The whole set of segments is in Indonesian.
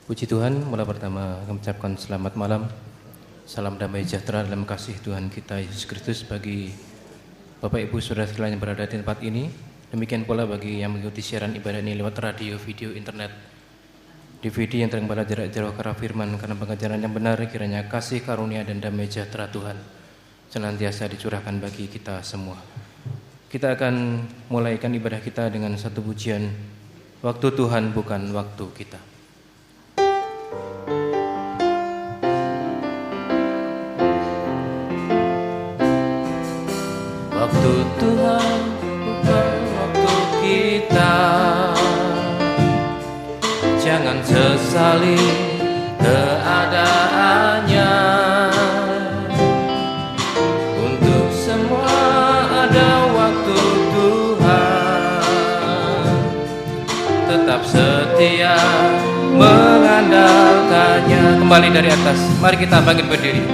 Puji Tuhan, mula pertama kami ucapkan selamat malam. Salam damai sejahtera dalam kasih Tuhan kita Yesus Kristus bagi Bapak Ibu Saudara sekalian yang berada di tempat ini. Demikian pula bagi yang mengikuti siaran ibadah ini lewat radio, video, internet, DVD yang terkembang jarak jauh karena firman, karena pengajaran yang benar. Kiranya kasih karunia dan damai sejahtera Tuhan senantiasa dicurahkan bagi kita semua. Kita akan mulaikan ibadah kita dengan satu pujian, waktu Tuhan bukan waktu kita. Waktu Tuhan bukan waktu kita. Jangan sesali keadaannya. Untuk semua ada waktu Tuhan. Tetap setia mengandalkannya. Kembali dari atas, mari kita bangkit berdiri.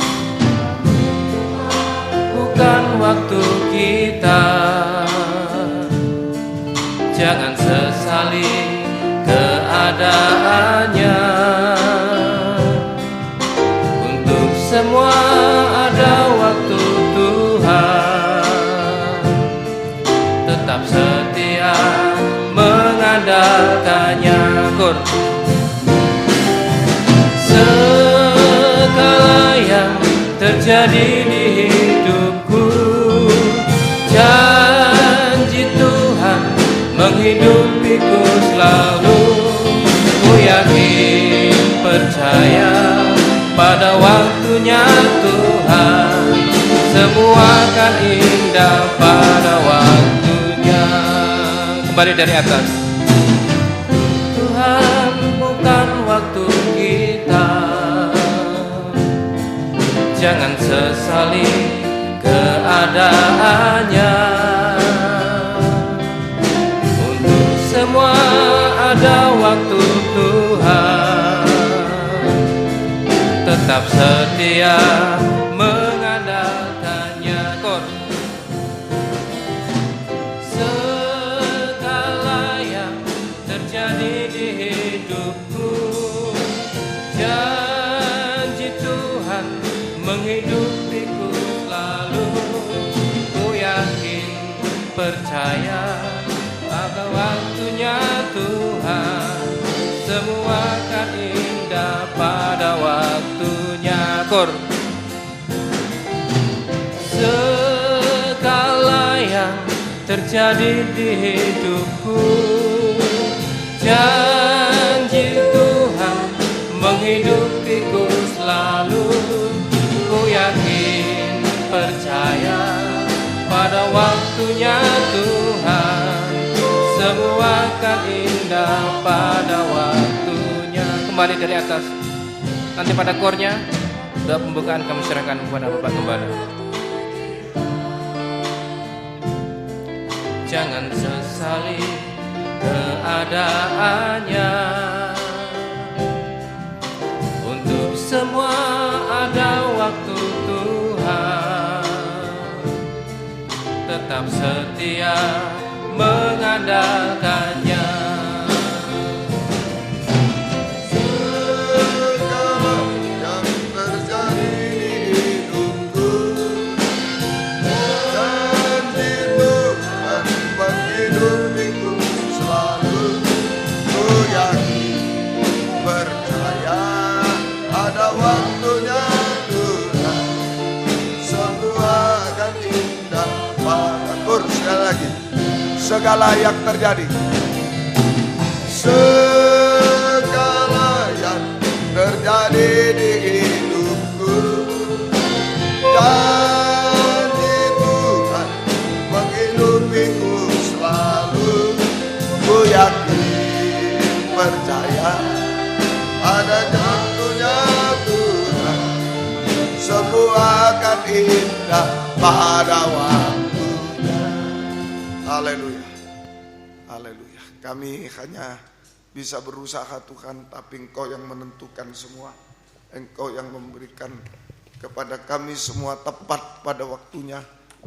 Bukan waktu kita, jangan sesali keadaannya. Untuk semua ada waktu Tuhan. Tetap setia mengandalkannya. Segala yang terjadi di hidupku, janji Tuhan menghidupiku selalu. Ku yakin percaya pada waktunya Tuhan, semua akan indah pada waktunya. Kembali dari atas. Tuhan bukan waktu kita. Jangan sesali keadaannya. Untuk semua ada waktu Tuhan. Tetap setia mengandalkannya. Segala yang terjadi di hidupku, janji Tuhan menghidupiku selalu. Ku yakin percaya pada waktunya Tuhan, semua akan indah pada waktunya. Segala yang terjadi di hidupku, janji Tuhan menghidupiku selalu. Ku yakin percaya pada waktunya Tuhan, semua akan indah pada waktunya. Kembali dari atas. Nanti pada kornya, doa pembukaan kami serahkan kepada Bapak Gembala. Jangan sesali keadaannya. Untuk semua ada waktu Tuhan. Tetap setia mengandalkannya. Segala yang terjadi, segala yang terjadi di hidupku, janji Tuhan menghidupiku selalu. Ku yakin percaya pada waktunya Tuhan, semua akan indah pada waktunya. Haleluya. Haleluya. Kami hanya bisa berusaha Tuhan, tapi Engkau yang menentukan semua. Engkau yang memberikan kepada kami semua tepat pada waktunya.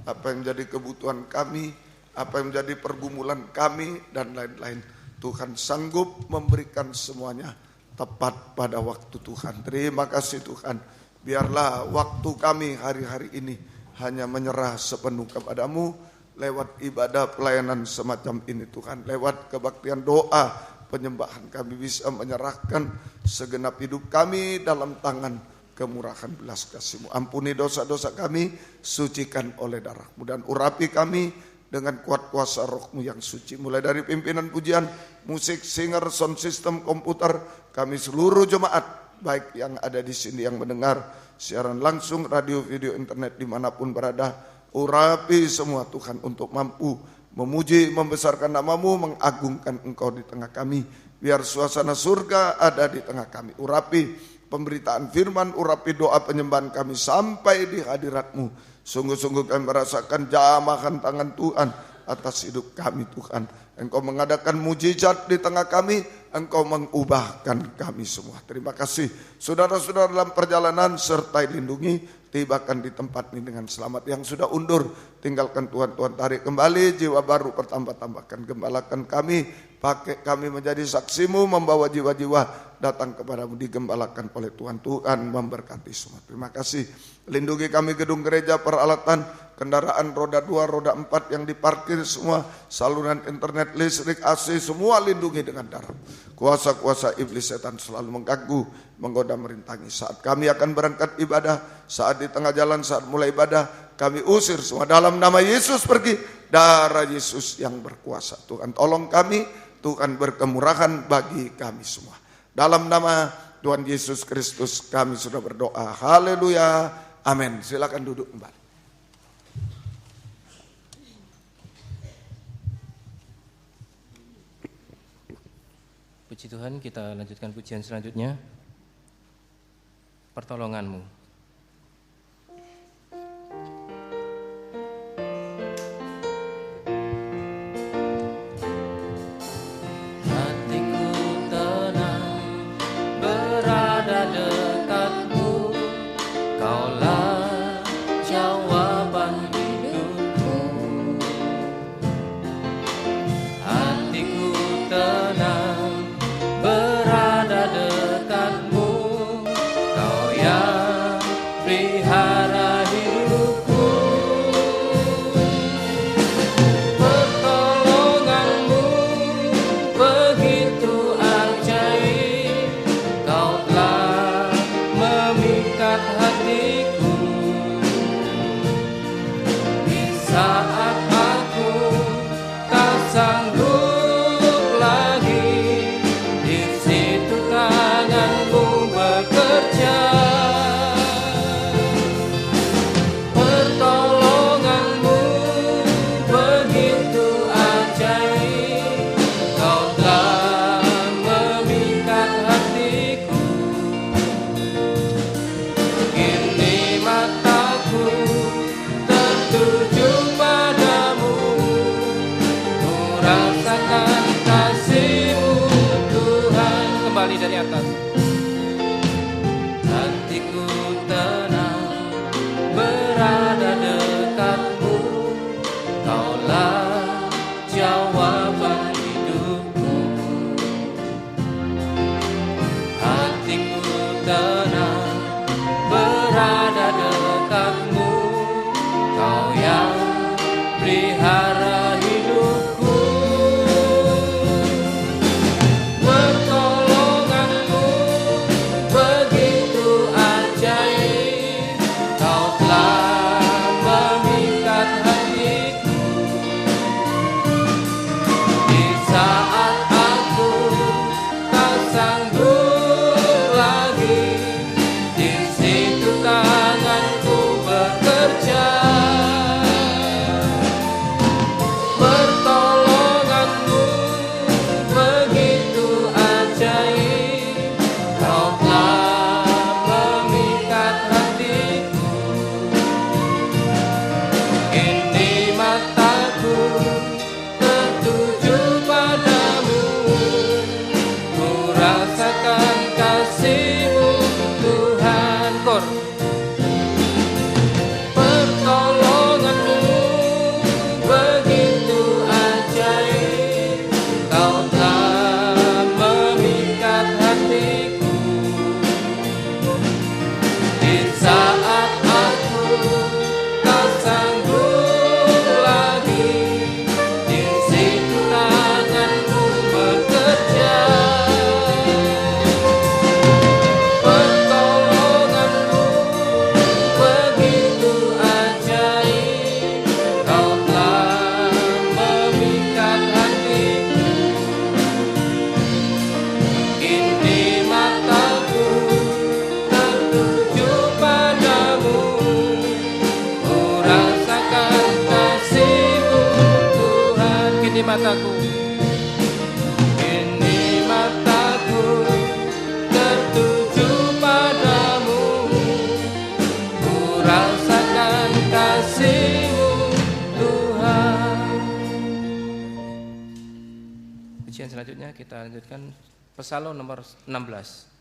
Apa yang menjadi kebutuhan kami, apa yang menjadi pergumulan kami, dan lain-lain. Tuhan sanggup memberikan semuanya tepat pada waktu Tuhan. Terima kasih Tuhan. Biarlah waktu kami hari-hari ini hanya menyerah sepenuh kepadamu lewat ibadah pelayanan semacam ini Tuhan. Lewat kebaktian doa penyembahan kami bisa menyerahkan segenap hidup kami dalam tangan kemurahan belas kasih-Mu. Ampuni dosa-dosa kami, sucikan oleh darah-Mu, dan urapi kami dengan kuat kuasa Roh-Mu yang suci. Mulai dari pimpinan pujian, musik, singer, sound system, komputer, kami seluruh jemaat, baik yang ada di sini yang mendengar siaran langsung, radio, video, internet, dimanapun berada, urapi semua Tuhan untuk mampu memuji, membesarkan nama-Mu, mengagungkan Engkau di tengah kami. Biar suasana surga ada di tengah kami. Urapi pemberitaan firman, urapi doa penyembahan kami sampai di hadirat-Mu. Sungguh-sungguh kami merasakan jamahan tangan Tuhan atas hidup kami Tuhan. Engkau mengadakan mujizat di tengah kami, Engkau mengubahkan kami semua. Terima kasih. Saudara-saudara dalam perjalanan sertai lindungi, tibakan di tempat ini dengan selamat. Yang sudah undur, tinggalkan Tuhan tarik kembali, jiwa baru pertambah-tambahkan. Gembalakan kami, pakai kami menjadi saksi-Mu, membawa jiwa-jiwa datang kepadamu, digembalakan oleh Tuhan. Tuhan memberkati semua. Terima kasih. Lindungi kami gedung gereja, peralatan, kendaraan roda 2, roda 4 yang diparkir semua, saluran internet, listrik, AC, semua lindungi dengan darah. Kuasa-kuasa iblis setan selalu mengganggu, menggoda, merintangi. Saat kami akan berangkat ibadah, saat di tengah jalan, saat mulai ibadah, kami usir semua dalam nama Yesus pergi. Darah Yesus yang berkuasa. Tuhan tolong kami, Tuhan berkemurahan bagi kami semua. Dalam nama Tuhan Yesus Kristus kami sudah berdoa. Haleluya. Amin. Silakan duduk kembali. Puji Tuhan, kita lanjutkan pujian selanjutnya. Pertolongan-Mu. Hatiku tenang berada dekat-Mu, Kaulah jawaban hidupku. Hatiku tenang berada dekat-Mu, Kau yang pelihara hidupku. Pertolongan-Mu begitu ajaib, Kau telah memikat hatiku. Di saat aku tak sanggup lagi, di situ tangan-Mu bekerja. Pertolongan-Mu begitu ajaib, Kau telah memikat hatiku. Kini mataku tertuju padamu, ku rasakan kasih-Mu Tuhan. Kembali dari atas. Hatiku tenang berada dekat-Mu, Kaulah jawaban kini mataku tertuju padamu, ku rasakan kasih-Mu Tuhan. Pujian selanjutnya kita lanjutkan Psalm nomor 16.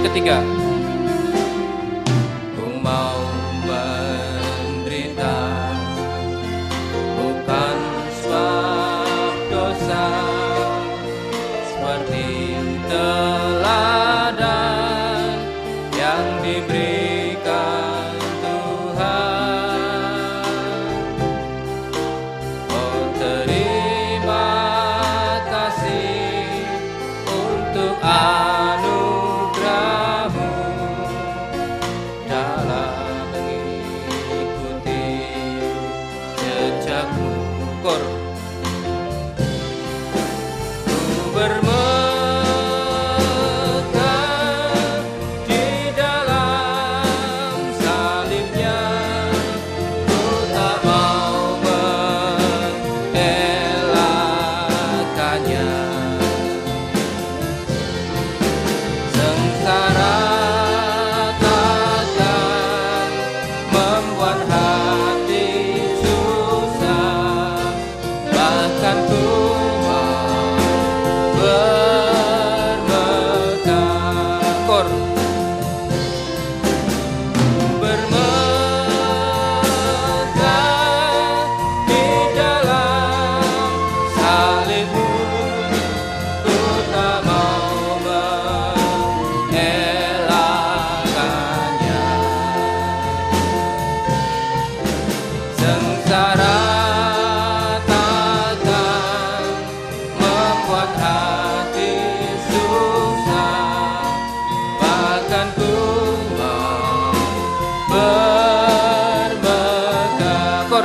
Ketiga, ku mau menderita bukan sebab dosa, seperti teladan yang diberikan Tuhan. Oh, terima kasih untuk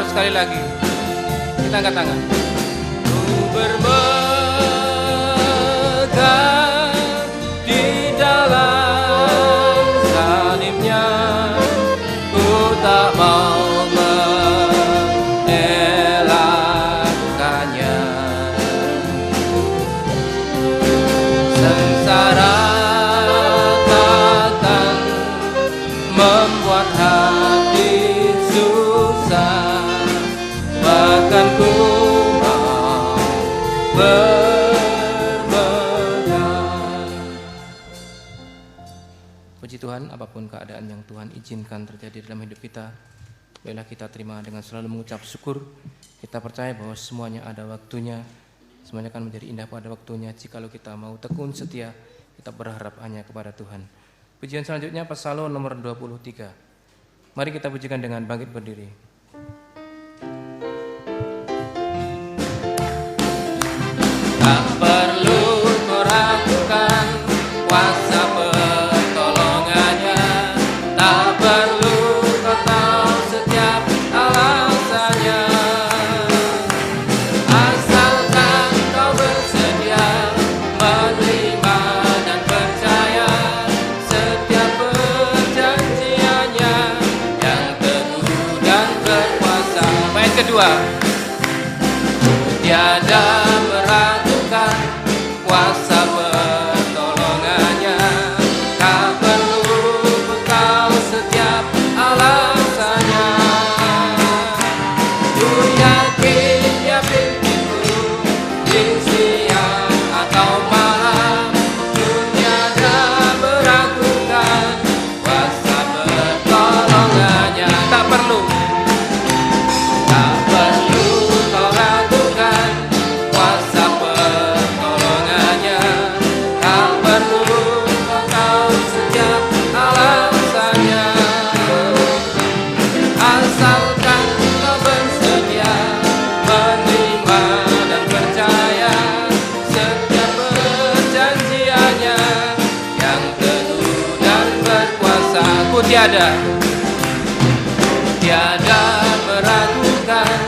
sekali lagi. Kita angkat tangan. Ku bermegang di dalam salibnya, ku tak mau mengelakkannya. Sengsara takkan membuat hati susah, bahkan ku mau bermegang. Puji Tuhan, apapun keadaan yang Tuhan izinkan terjadi dalam hidup kita, Biarlah kita terima dengan selalu mengucap syukur. Kita percaya bahwa semuanya ada waktunya. Semuanya akan menjadi indah pada waktunya. Jikalau kita mau tekun setia, kita berharap hanya kepada Tuhan. Pujian selanjutnya Psalm nomor 23. Mari kita pujikan dengan bangkit berdiri. Tak perlu kau ragukan kuasa pertolongannya, tak perlu kau tahu setiap alasannya. Asalkan kau bersedia menerima dan percaya setiap perjanjiannya yang teguh dan berkuasa. Bait kedua. Tiada meragukan kuasa pertolongannya, tak perlu tahu setiap alasannya. Ku yakin Dia pimpinmu di siang atau malam. Ku tiada meragukan kuasa pertolongannya. Tak perlu kau ragukan kuasa pertolongannya, tak perlu kau tahu setiap alasannya. Asalkan kau bersedia menerima dan percaya setiap perjanjiannya yang teguh dan berkuasa. Ku tiada meragukan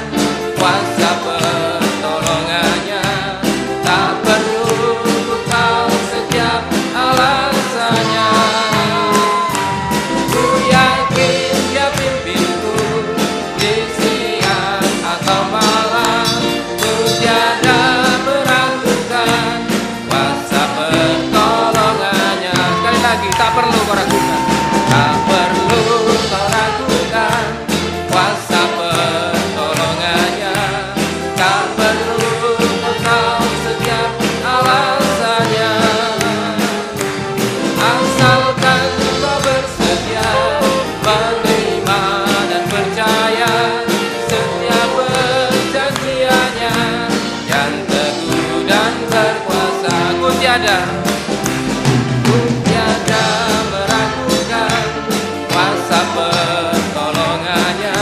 kuasa pertolongannya, tak perlu ku tahu setiap alasannya. Ku yakin Dia pimpinku di siang atau malam. Ku tiada meragukan kuasa pertolongannya. Sekali lagi, tak perlu kau ragukan, tak perlu kau ragukan kuasa pertolongannya, tak perlu kau tahu setiap alasannya. Asalkan kau bersedia menerima dan percaya setiap perjanjiannya yang teguh dan berkuasa. Ku tiada meragukan kuasa pertolongannya,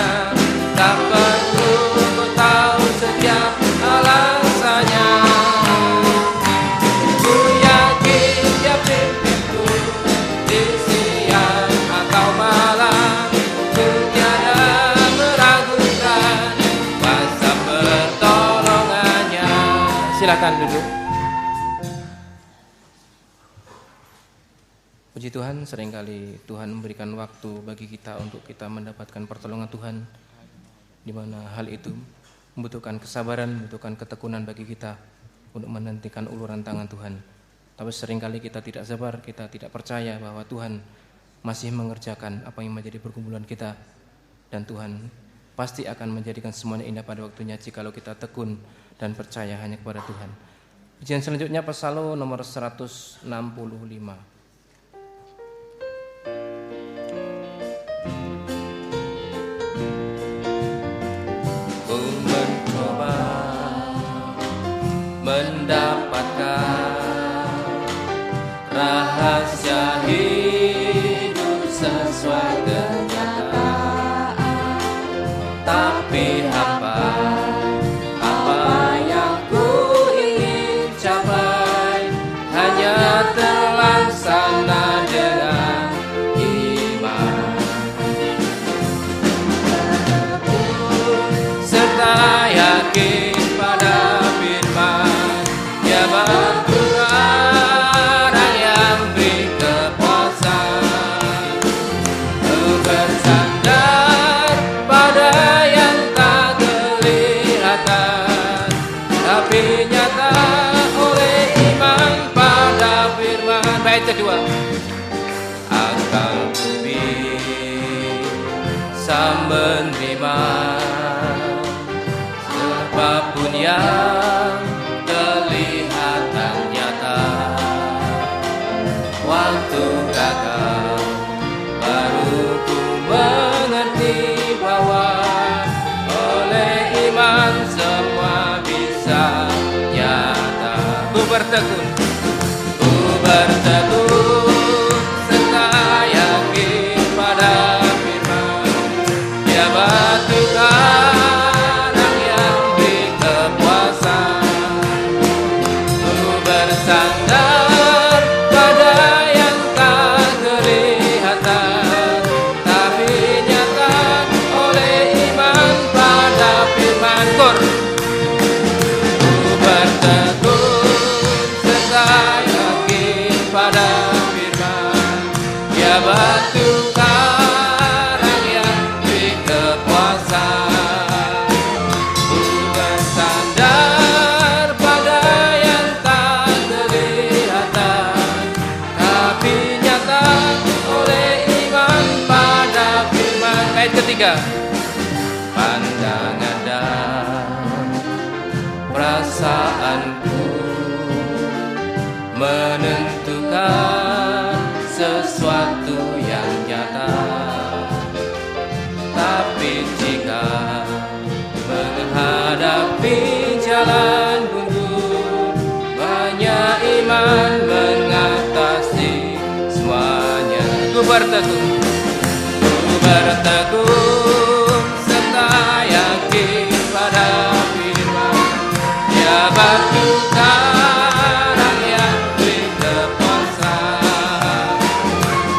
tak perlu ku tahu setiap alasannya. Ku yakin Dia pimpinku di siang atau malam. Ku tiada meragukan kuasa pertolongannya. Silakan duduk. Puji Tuhan, seringkali Tuhan memberikan waktu bagi kita untuk kita mendapatkan pertolongan Tuhan, di mana hal itu membutuhkan kesabaran, membutuhkan ketekunan bagi kita untuk menantikan uluran tangan Tuhan. Tapi seringkali kita tidak sabar, kita tidak percaya bahwa Tuhan masih mengerjakan apa yang menjadi pergumulan kita, dan Tuhan pasti akan menjadikan semuanya indah pada waktunya jikalau kita tekun dan percaya hanya kepada Tuhan. Pujian selanjutnya Psalm nomor 165. Mendapatkan rahasia hidup sesuai kenyataan, tapi apa yang ku ingin capai hanya terlaksana dengan iman serta yakin pada bantu orang yang beri kepuasan, bersandar pada yang tak kelihatan, tapi nyata oleh iman pada firman. Bait kedua. Akan ku bisa menerima apapun yang kelihatan nyata. Waktu gagal baru ku mengerti bahwa kuasa. Ku bersandar pada yang tak kelihatan, tapi nyata oleh iman pada firman. Ayat ketiga. Pandangan dan perasaanku menentukan sesuatu yang nyata, tapi jika menghadapi jalan buntu, banyak iman mengatasi semuanya. Ku berteguh serta yakin pada firman. Ya batu karang yang beri kekuasaan.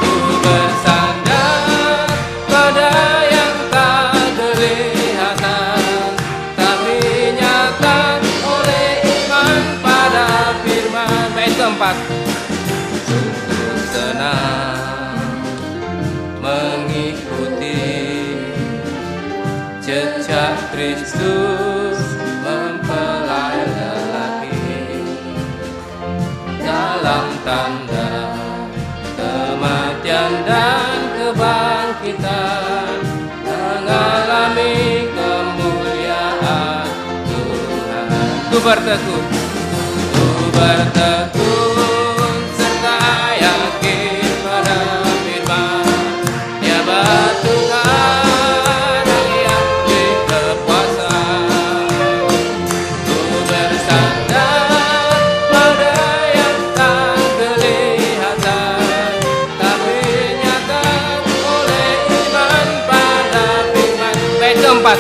Ku bersandar pada yang tak kelihatan, tapi nyata oleh iman pada firman. Ayat keempat. Sungguh senang mengikuti jejak Kristus mempelai lelaki dalam tanda kematian dan kebangkitan, mengalami kemuliaan Tuhan. Ku berteguh serta yakin pada firman. Ya batu karang yang beri kekuasaan. Ku bersandar pada yang tak kelihatan, tapi nyata oleh iman pada firman. Ayat keempat.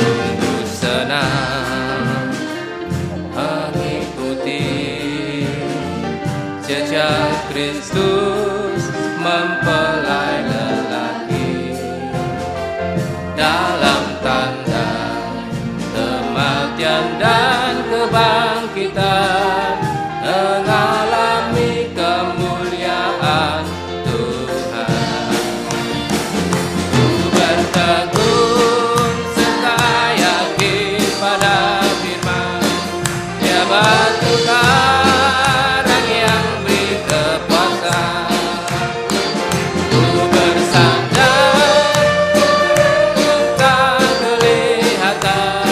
Sungguh senang mengikuti jejak Kristus mempelai lelaki dalam tanda kematian dan kebangkitan, mengalami kemuliaan Tuhan. Ku berteguh serta yakin pada firman. Ya batu karang yang beri kekuasaan. Ku bersandar tak kelihatan,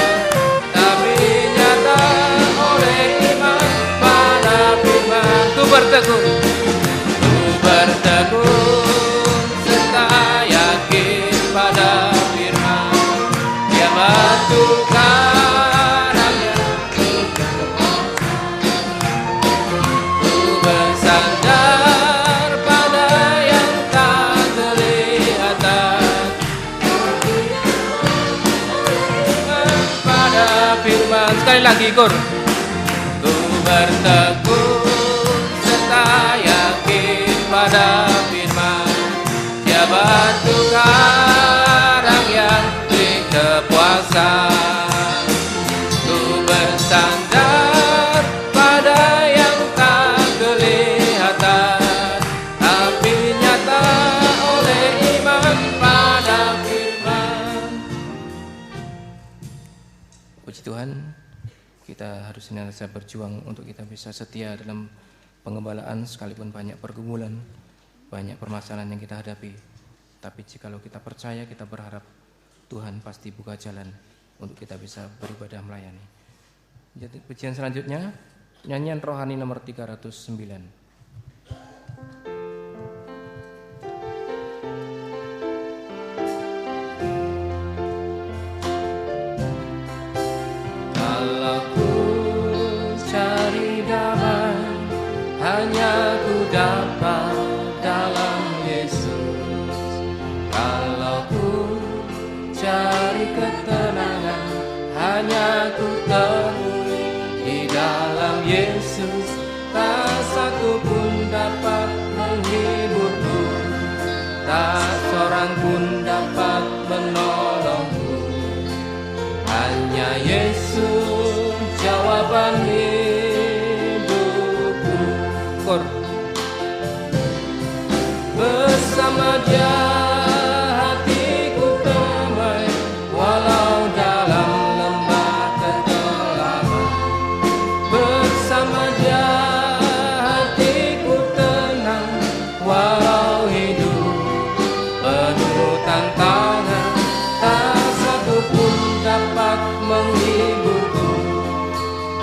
tapi nyata oleh iman pada firman. Ku berteguh serta yakin pada firman. Ya batu karang yang beri kekuasaan. Ku bersandar pada yang tak kelihatan, pada firman. Sekali lagi kur. Ku berteguh serta yakin pada firman. Ya batu karang yang beri kekuasaan. Ku bersandar pada yang tak kelihatan, tapi nyata oleh iman pada firman. Puji Tuhan, kita harus senantiasa berjuang untuk kita bisa setia dalam pengembalaan sekalipun banyak pergumulan, banyak permasalahan yang kita hadapi. Tapi jikalau kita percaya, kita berharap, Tuhan pasti buka jalan untuk kita bisa beribadah melayani. Jadi pujian selanjutnya, nyanyian rohani nomor 309. Kalau ku cari damai, hanya ku dapat dalam Yesus. Kalau ku cari ketenangan, hanya ku temui di dalam Yesus. Tak satu pun dapat menghiburku, tak seorang pun dapat menolongku. Hanya Yesus jawaban hidupku. Bersama Dia hatiku tenang.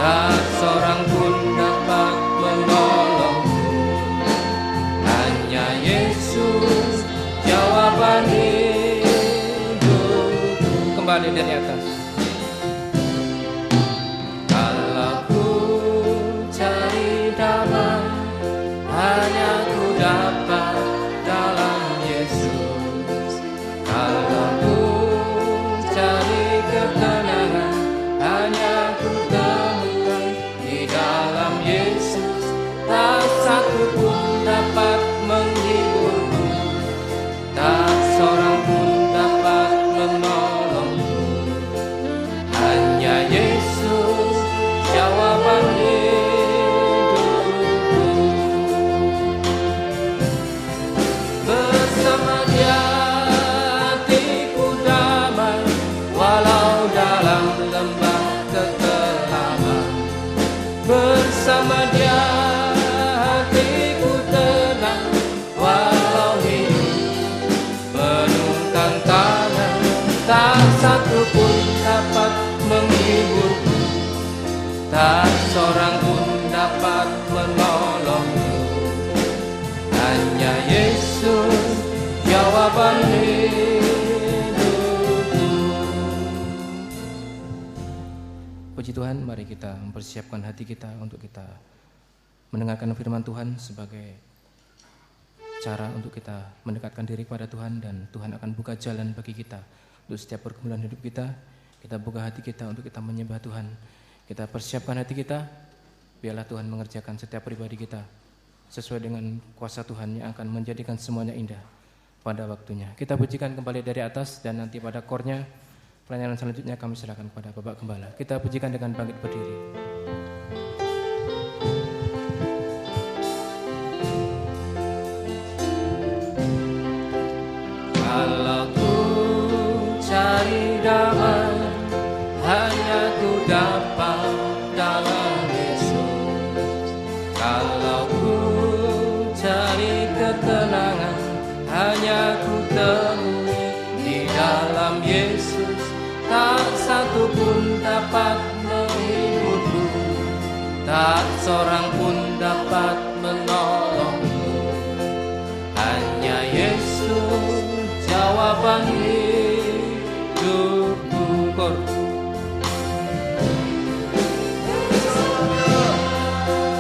tak seorang pun dapat menolongku. Hanya Yesus jawaban hidupku. Kembali dari atas. Kalau ku cari damai, hanya ku dapat dalam Yesus. Kalau ku cari ketenangan, hanya ku temukan di dalam Yesus. Tak satu pun dapat menghiburku, tak seorang pun dapat menolongku. Hanya Yesus jawaban hidupku. Bersama Dia hatiku damai, walau dalam lembah kekelaman. Bersama Dia hatiku tenang, walau hidup penuh tantangan. Tak satu pun dapat menghiburku, tak seorang pun dapat menolongku. Hanya Yesus jawaban hidupku. Puji Tuhan, mari kita mempersiapkan hati kita untuk kita mendengarkan firman Tuhan sebagai cara untuk kita mendekatkan diri kepada Tuhan, dan Tuhan akan buka jalan bagi kita untuk setiap pergumulan hidup kita. Kita buka hati kita untuk kita menyembah Tuhan. Kita persiapkan hati kita, biarlah Tuhan mengerjakan setiap pribadi kita sesuai dengan kuasa Tuhan yang akan menjadikan semuanya indah pada waktunya. Kita pujikan kembali dari atas, dan nanti pada kornya pelayanan selanjutnya kami serahkan kepada Bapak Gembala. Kita pujikan dengan bangkit berdiri. Kalau ku cari damai, hanya ku dapat dalam Yesus. Kalau ku cari ketenangan, hanya ku temui di dalam Yesus. Tak satu pun dapat menghiburku, tak seorang pun dapat menolongku. Hanya Yesus jawaban hidupku.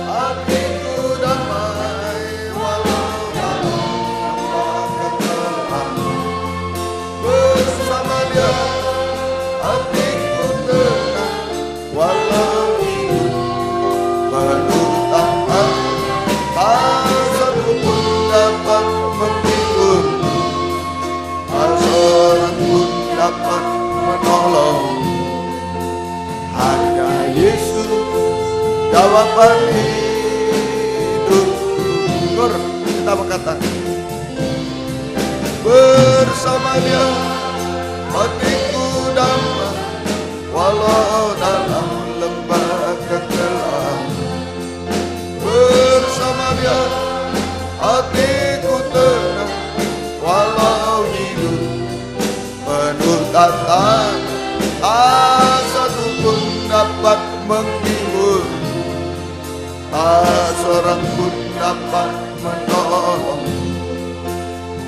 Hatiku damai, walau dalam lembah kekelaman. Bersama Dia hatiku tenang, walau hidup penuh tantangan. Tak satu pun dapat menghibur, tak seorang pun dapat menolong. Hanya Yesus jawaban hidup. Kita berkata, bersama Dia hatiku damai, walau dalam lembah kekelaman. Bersama Dia hatiku tenang, walau hidup penuh tantangan. Tak satu pun dapat menghibur, tak seorang pun dapat menolong.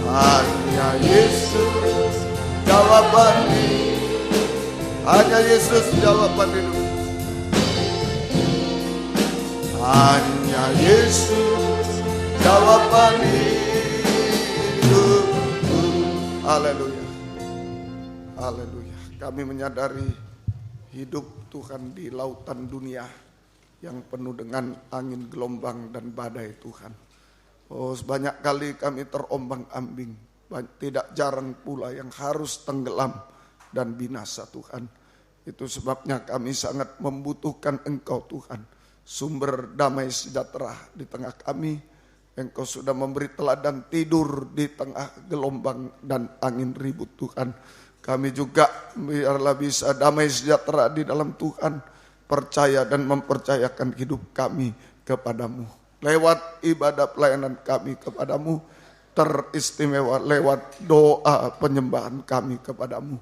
Hanya Yesus jawaban hidup. Hanya Yesus jawaban hidup. Hanya Yesus jawaban hidup. Haleluya. Haleluya. Kami menyadari hidup Tuhan di lautan dunia yang penuh dengan angin, gelombang, dan badai Tuhan. Oh, sebanyak kali kami terombang-ambing, tidak jarang pula yang harus tenggelam dan binasa Tuhan. Itu sebabnya kami sangat membutuhkan Engkau Tuhan, sumber damai sejahtera di tengah kami. Engkau sudah memberi teladan tidur di tengah gelombang dan angin ribut Tuhan. Kami juga biarlah bisa damai sejahtera di dalam Tuhan, percaya dan mempercayakan hidup kami kepadamu. Lewat ibadah pelayanan kami kepadamu, teristimewa lewat doa penyembahan kami kepadamu.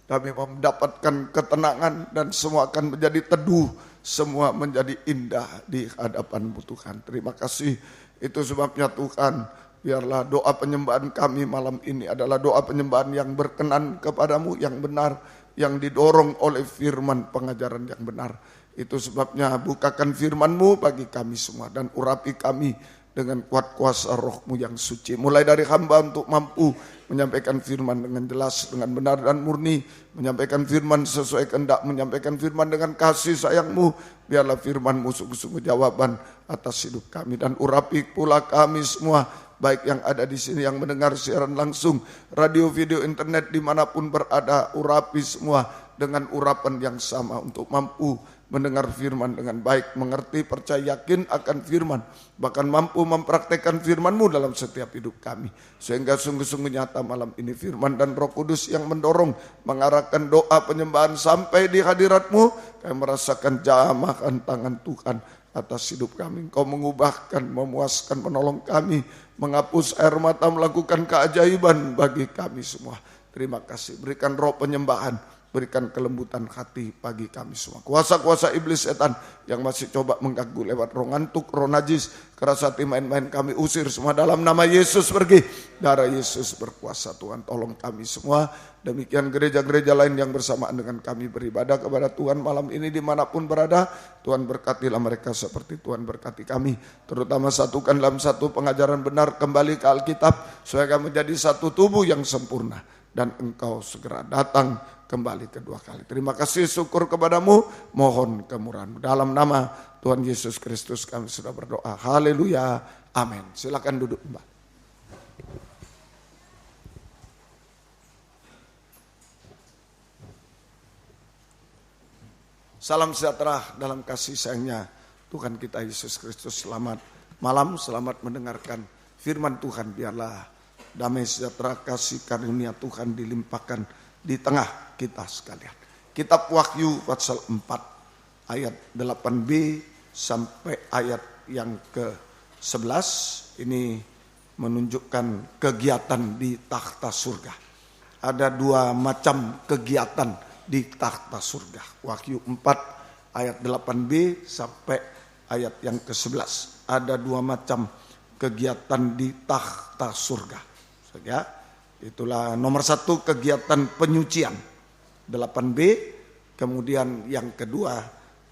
kami mendapatkan ketenangan dan semua akan menjadi teduh, semua menjadi indah di hadapan-Mu Tuhan. Terima kasih. Itu sebabnya Tuhan, biarlah doa penyembahan kami malam ini adalah doa penyembahan yang berkenan kepadamu, yang benar, yang didorong oleh firman pengajaran yang benar. Itu sebabnya bukakan firman-Mu bagi kami semua dan urapi kami dengan kuat kuasa Roh-Mu yang suci. Mulai dari hamba untuk mampu menyampaikan firman dengan jelas, dengan benar dan murni, menyampaikan firman sesuai kehendak, menyampaikan firman dengan kasih sayang-Mu. Biarlah firman-Mu sungguh-sungguh jawaban atas hidup kami, dan urapi pula kami semua, baik yang ada di sini, yang mendengar siaran langsung, radio, video, internet, dimanapun berada. Urapi semua dengan urapan yang sama untuk mampu mendengar firman dengan baik, mengerti, percaya, yakin akan firman, bahkan mampu mempraktekkan firman-Mu dalam setiap hidup kami, sehingga sungguh-sungguh nyata malam ini firman dan Roh Kudus yang mendorong, mengarahkan doa penyembahan sampai di hadirat-Mu. Kami merasakan jamahan tangan Tuhan atas hidup kami. Engkau mengubahkan, memuaskan, menolong kami, menghapus air mata, melakukan keajaiban bagi kami semua. Terima kasih. Berikan roh penyembahan, berikan kelembutan hati bagi kami semua. Kuasa-kuasa iblis setan yang masih coba mengganggu lewat roh ngantuk, roh najis, keras hati, main-main, kami usir semua dalam nama Yesus. Pergi. Darah Yesus berkuasa. Tuhan tolong kami semua. Demikian gereja-gereja lain yang bersamaan dengan kami beribadah kepada Tuhan malam ini dimanapun berada. Tuhan berkatilah mereka seperti Tuhan berkati kami. Terutama satukan dalam satu pengajaran benar, kembali ke Alkitab, supaya kami menjadi satu tubuh yang sempurna. Dan Engkau segera datang kembali kedua kali. Terima kasih, syukur kepadamu, mohon kemurahan-Mu. Dalam nama Tuhan Yesus Kristus kami sudah berdoa. Haleluya, amin. Silakan duduk, Mbak. Salam sejahtera dalam kasih sayangnya Tuhan kita Yesus Kristus. Selamat malam, selamat mendengarkan firman Tuhan. Biarlah damai sejahtera kasih karunia Tuhan dilimpahkan di tengah kita sekalian. Kitab Wahyu pasal 4 ayat 8b sampai ayat yang ke-11 ini menunjukkan kegiatan di takhta surga. Ada dua macam kegiatan di takhta surga. Wahyu 4 ayat 8b sampai ayat yang ke-11. Ada dua macam kegiatan di takhta surga. Ya, itulah nomor satu, kegiatan penyucian 8b, kemudian yang kedua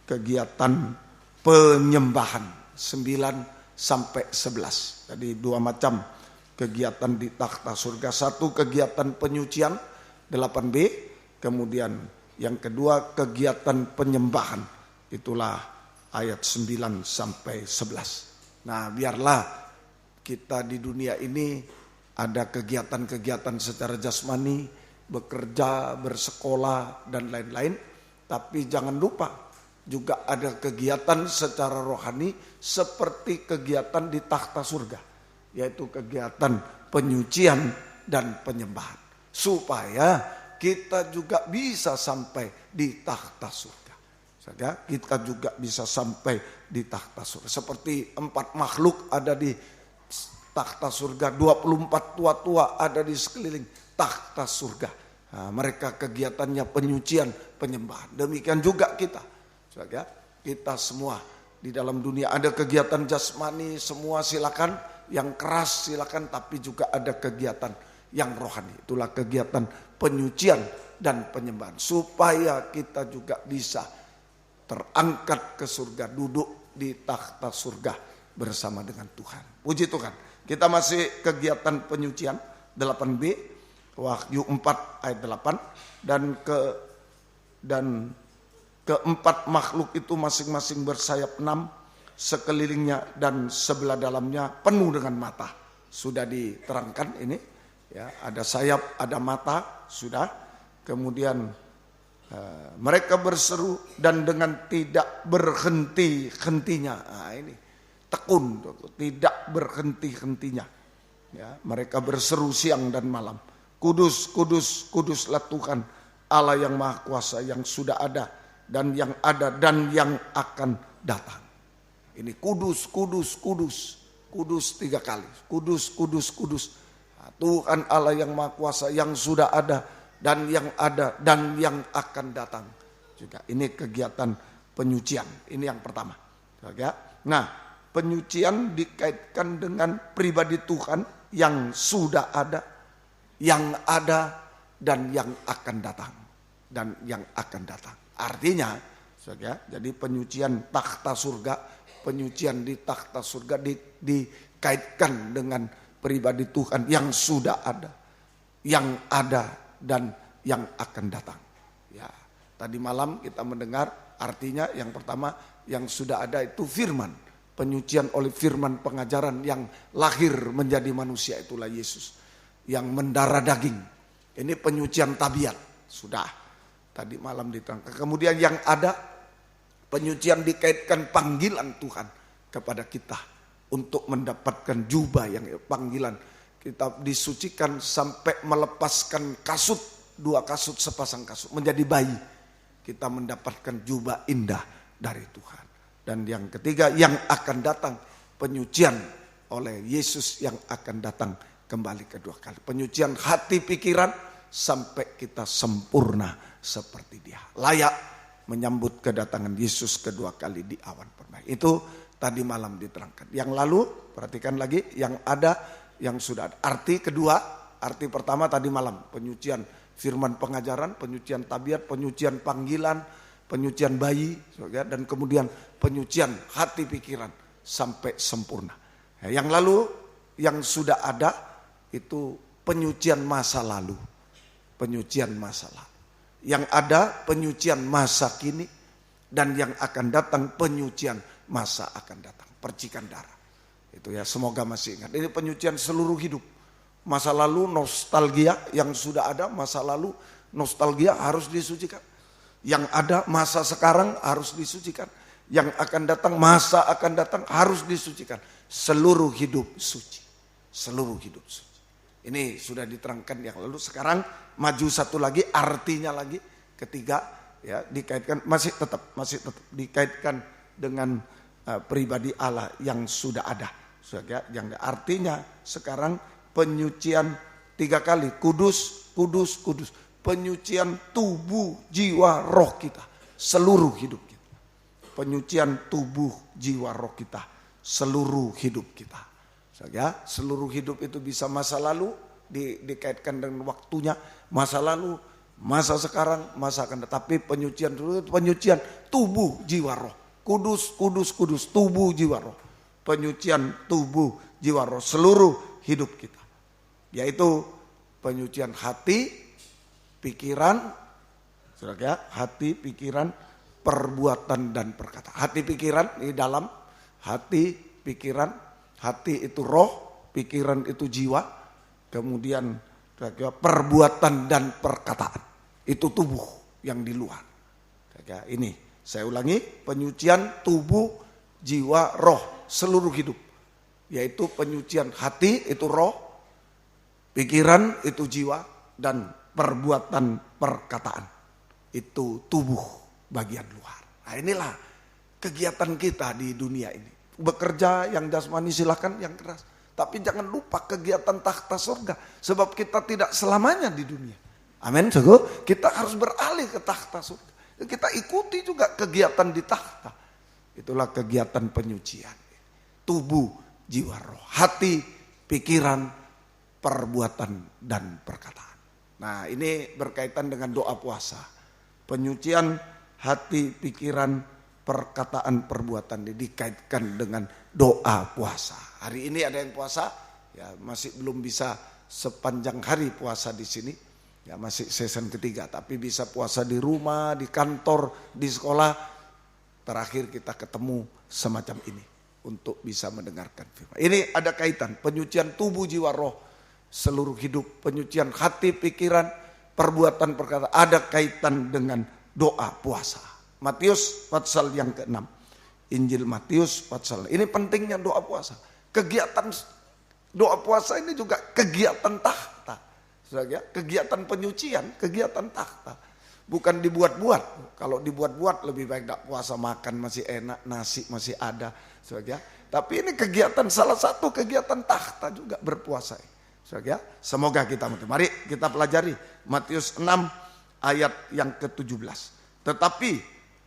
kegiatan penyembahan 9 sampai 11. Jadi dua macam kegiatan di takhta surga. Satu kegiatan penyucian 8b, kemudian yang kedua kegiatan penyembahan, itulah ayat 9 sampai 11. Nah, biarlah kita di dunia ini ada kegiatan-kegiatan secara jasmani, bekerja, bersekolah, dan lain-lain. Tapi jangan lupa juga ada kegiatan secara rohani seperti kegiatan di takhta surga, yaitu kegiatan penyucian dan penyembahan. Supaya kita juga bisa sampai di takhta surga. Saja, kita juga bisa sampai di takhta surga. Seperti 4 makhluk ada di takhta surga, 24 tua-tua ada di sekeliling takhta surga. Nah, mereka kegiatannya penyucian, penyembahan. Demikian juga kita. Saudara, kita semua di dalam dunia ada kegiatan jasmani, semua silakan, yang keras silakan, tapi juga ada kegiatan yang rohani. Itulah kegiatan penyucian dan penyembahan, supaya kita juga bisa terangkat ke surga, duduk di takhta surga bersama dengan Tuhan. Puji Tuhan. Kita masih kegiatan penyucian 8b, Wahyu 4 ayat 8, dan keempat makhluk itu masing-masing bersayap 6, sekelilingnya dan sebelah dalamnya penuh dengan mata. Sudah diterangkan ini, ya, ada sayap, ada mata, sudah. Kemudian mereka berseru dan dengan tidak berhenti-hentinya. Nah, ini tekun, tidak berhenti-hentinya. Ya, mereka berseru siang dan malam. Kudus, kudus, kuduslah Tuhan Allah yang Maha Kuasa, yang sudah ada dan yang ada dan yang akan datang. Ini kudus, kudus, kudus, kudus 3 kali. Kudus, kudus, kudus. Nah, Tuhan Allah yang Maha Kuasa, yang sudah ada dan yang ada dan yang akan datang juga. Ini kegiatan penyucian. Ini yang pertama. Nah, penyucian dikaitkan dengan pribadi Tuhan yang sudah ada, yang ada, dan yang akan datang. Dan yang akan datang. Artinya, jadi penyucian takhta surga, penyucian di takhta surga dikaitkan dengan pribadi Tuhan yang sudah ada, yang ada, dan yang akan datang. Ya, tadi malam kita mendengar artinya yang pertama yang sudah ada itu firman, penyucian oleh firman pengajaran yang lahir menjadi manusia, itulah Yesus yang mendarah daging. Ini penyucian tabiat sudah tadi malam diterangkan. Kemudian yang ada penyucian dikaitkan panggilan Tuhan kepada kita untuk mendapatkan jubah yang panggilan. Kita disucikan sampai melepaskan kasut, 2 kasut, sepasang kasut, menjadi bayi. Kita mendapatkan jubah indah dari Tuhan. Dan yang ketiga yang akan datang, penyucian oleh Yesus yang akan datang kembali kedua kali. Penyucian hati pikiran sampai kita sempurna seperti Dia. Layak menyambut kedatangan Yesus kedua kali di awan permai. Itu tadi malam diterangkan. Yang lalu perhatikan lagi yang ada, yang sudah ada. Arti kedua, arti pertama tadi malam penyucian firman pengajaran, penyucian tabiat, penyucian panggilan, penyucian bayi, dan kemudian penyucian hati pikiran sampai sempurna. Yang lalu yang sudah ada itu penyucian masa lalu, penyucian masa lalu. Yang ada penyucian masa kini, dan yang akan datang penyucian masa akan datang, percikan darah. Itu ya, semoga masih ingat. Ini penyucian seluruh hidup. Masa lalu nostalgia, yang sudah ada masa lalu nostalgia harus disucikan. Yang ada masa sekarang harus disucikan. Yang akan datang, masa akan datang harus disucikan. Seluruh hidup suci. Seluruh hidup suci. Ini sudah diterangkan yang lalu. Sekarang maju satu lagi, artinya lagi ketiga ya, dikaitkan masih tetap dikaitkan dengan pribadi Allah yang sudah ada. Yang artinya sekarang penyucian 3 kali, kudus, kudus, kudus. Penyucian tubuh, jiwa, roh kita, seluruh hidup kita. Penyucian tubuh, jiwa, roh kita, seluruh hidup kita. Seluruh hidup itu bisa masa lalu dikaitkan dengan waktunya, masa lalu, masa sekarang, masa akan datang. Tapi penyucian tubuh, jiwa, roh. Kudus, kudus, kudus, tubuh, jiwa, roh. Penyucian tubuh, jiwa, roh, seluruh hidup kita. Yaitu penyucian hati, pikiran, hati, pikiran, perbuatan, dan perkataan. Hati, pikiran di dalam, hati, pikiran, hati itu roh, pikiran itu jiwa, kemudian perbuatan dan perkataan. Itu tubuh yang di luar. Ini saya ulangi, penyucian tubuh, jiwa, roh, seluruh hidup. Yaitu penyucian hati itu roh, pikiran itu jiwa, dan perbuatan perkataan itu tubuh bagian luar. Nah, inilah kegiatan kita di dunia ini. Bekerja yang jasmani silakan, yang keras. Tapi jangan lupa kegiatan takhta surga. Sebab kita tidak selamanya di dunia. Amin. Kita harus beralih ke takhta surga. Kita ikuti juga kegiatan di takhta. Itulah kegiatan penyucian. Tubuh, jiwa, roh, hati, pikiran, perbuatan, dan perkataan. Nah, ini berkaitan dengan doa puasa. Penyucian hati, pikiran, perkataan, perbuatan dikaitkan dengan doa puasa. Hari ini ada yang puasa, ya masih belum bisa sepanjang hari puasa di sini. Ya masih season ketiga, tapi bisa puasa di rumah, di kantor, di sekolah. Terakhir kita ketemu semacam ini untuk bisa mendengarkan firman. Ini ada kaitan penyucian tubuh, jiwa, roh, seluruh hidup, penyucian hati, pikiran, perbuatan, perkataan, ada kaitan dengan doa puasa. Matius pasal yang ke-6. Injil Matius pasal. Ini pentingnya doa puasa. Kegiatan doa puasa ini juga kegiatan takhta. Kegiatan penyucian, kegiatan takhta. Bukan dibuat-buat. Kalau dibuat-buat lebih baik tidak puasa, makan masih enak, nasi masih ada. Tapi ini kegiatan, salah satu kegiatan takhta juga berpuasa. Ya, semoga kita mengerti. Mari kita pelajari Matius 6 ayat yang ke-17. Tetapi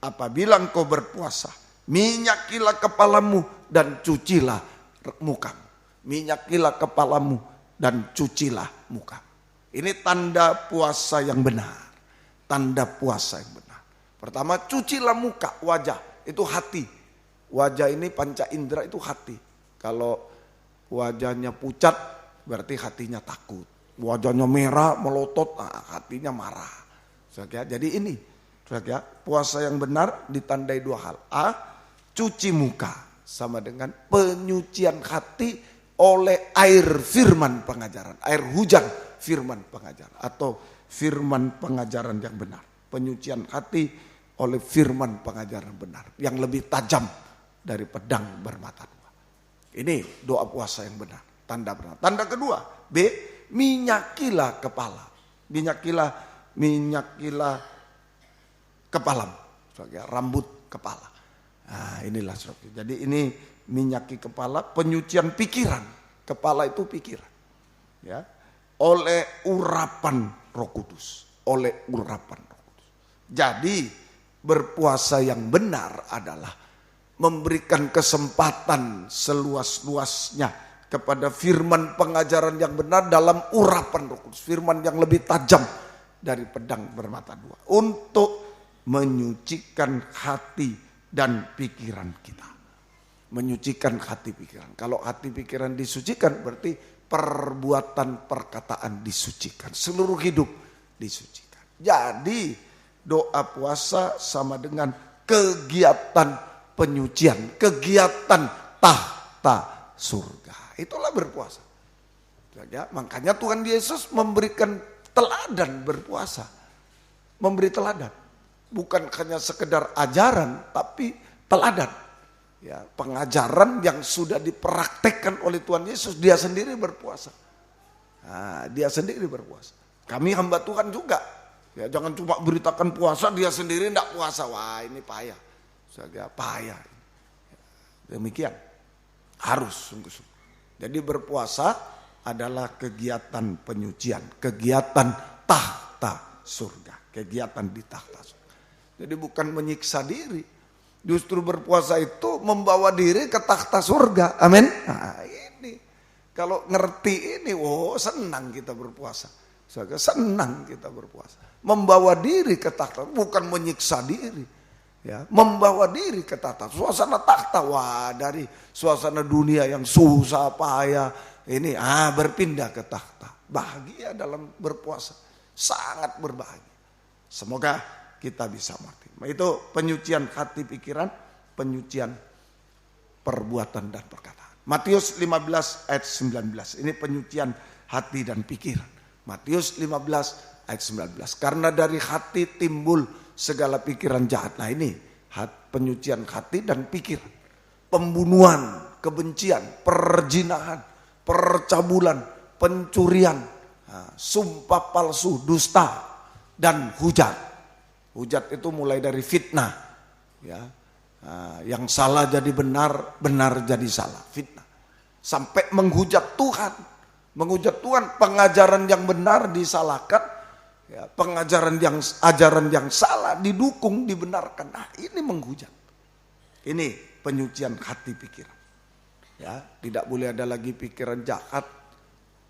apabila engkau berpuasa, minyakilah kepalamu dan cucilah mukamu. Minyakilah kepalamu dan cucilah mukamu. Ini tanda puasa yang benar. Tanda puasa yang benar. Pertama, cucilah muka, wajah, itu hati. Wajah ini panca indera, itu hati. Kalau wajahnya pucat, berarti hatinya takut. Wajahnya merah, melotot, hatinya marah. Jadi ini, puasa yang benar ditandai dua hal. A, cuci muka, sama dengan penyucian hati oleh air firman pengajaran. Air hujan firman pengajaran. Atau firman pengajaran yang benar. Penyucian hati oleh firman pengajaran benar. Yang lebih tajam dari pedang bermata dua. Ini doa puasa yang benar. Tanda benar. Tanda kedua, B, minyakilah kepala. Minyakilah kepalamu. Rambut kepala. Nah, inilah saudara. Jadi ini minyaki kepala, penyucian pikiran. Kepala itu pikiran. Ya. Oleh urapan Roh Kudus. Oleh urapan Roh Kudus. Jadi berpuasa yang benar adalah memberikan kesempatan seluas-luasnya kepada firman pengajaran yang benar dalam urapan Roh Kudus. Firman yang lebih tajam dari pedang bermata dua. Untuk menyucikan hati dan pikiran kita. Menyucikan hati pikiran. Kalau hati pikiran disucikan berarti perbuatan perkataan disucikan. Seluruh hidup disucikan. Jadi doa puasa sama dengan kegiatan penyucian. Kegiatan tahta surga. Itulah berpuasa. Ya, makanya Tuhan Yesus memberikan teladan berpuasa. Memberi teladan. Bukan hanya sekedar ajaran, tapi teladan. Ya, pengajaran yang sudah dipraktekkan oleh Tuhan Yesus. Dia sendiri berpuasa. Nah, dia sendiri berpuasa. Kami hamba Tuhan juga. Ya, jangan cuma beritakan puasa, dia sendiri tidak puasa. Wah, ini payah. Payah. Demikian. Harus sungguh-sungguh. Jadi berpuasa adalah kegiatan penyucian, kegiatan tahta surga, kegiatan di tahta surga. Jadi bukan menyiksa diri, justru berpuasa itu membawa diri ke tahta surga. Amin. Nah, ini kalau ngerti ini, senang kita berpuasa. Senang kita berpuasa. Membawa diri ke tahta, bukan menyiksa diri. Ya, membawa diri ke tahta, suasana tahta, dari suasana dunia yang susah payah ini berpindah ke tahta. Bahagia dalam berpuasa, sangat berbahagia. Semoga kita bisa mengerti. Itu penyucian hati pikiran, penyucian perbuatan dan perkataan. Matius 15 ayat 19. Ini penyucian hati dan pikiran. Matius 15 ayat 19. Karena dari hati timbul segala pikiran jahat. Nah ini penyucian hati dan pikiran. Pembunuhan, kebencian, perzinahan, percabulan, pencurian, sumpah palsu, dusta, dan hujat. Hujat itu mulai dari fitnah. Ya, yang salah jadi benar, benar jadi salah. Fitnah. Sampai menghujat Tuhan. Menghujat Tuhan, pengajaran yang benar disalahkan. Ya, ajaran yang salah didukung, dibenarkan. Nah, ini menghujat. Ini penyucian hati pikiran. Ya, tidak boleh ada lagi pikiran jahat,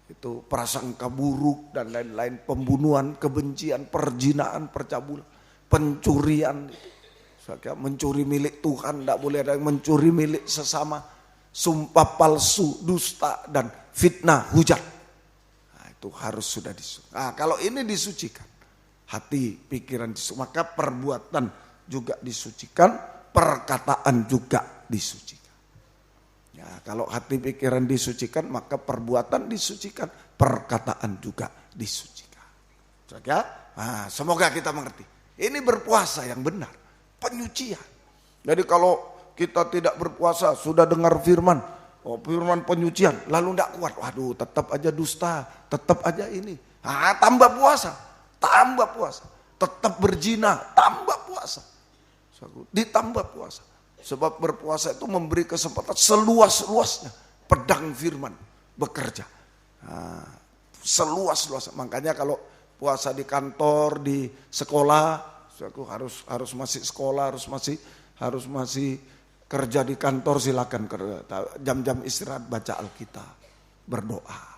itu prasangka buruk dan lain-lain, pembunuhan, kebencian, perzinahan, percabulan, pencurian. Mencuri milik Tuhan, tidak boleh ada yang mencuri milik sesama, sumpah palsu, dusta dan fitnah, hujat. Itu harus sudah disucikan. Nah, kalau ini disucikan, hati, pikiran disucikan, maka perbuatan juga disucikan, perkataan juga disucikan. Ya, kalau hati, pikiran disucikan, maka perbuatan disucikan, perkataan juga disucikan. Nah, semoga kita mengerti. Ini berpuasa yang benar, penyucian. Jadi kalau kita tidak berpuasa, sudah dengar firman, firman penyucian, lalu tidak kuat. Waduh, tetap aja dusta, tetap aja ini. Tambah puasa. Tetap berzina, tambah puasa. Ditambah puasa. Sebab berpuasa itu memberi kesempatan seluas-luasnya pedang firman bekerja. seluas-luas. Makanya kalau puasa di kantor, di sekolah, aku harus masih sekolah, harus masih kerja di kantor, silakan jam-jam istirahat baca Alkitab, berdoa.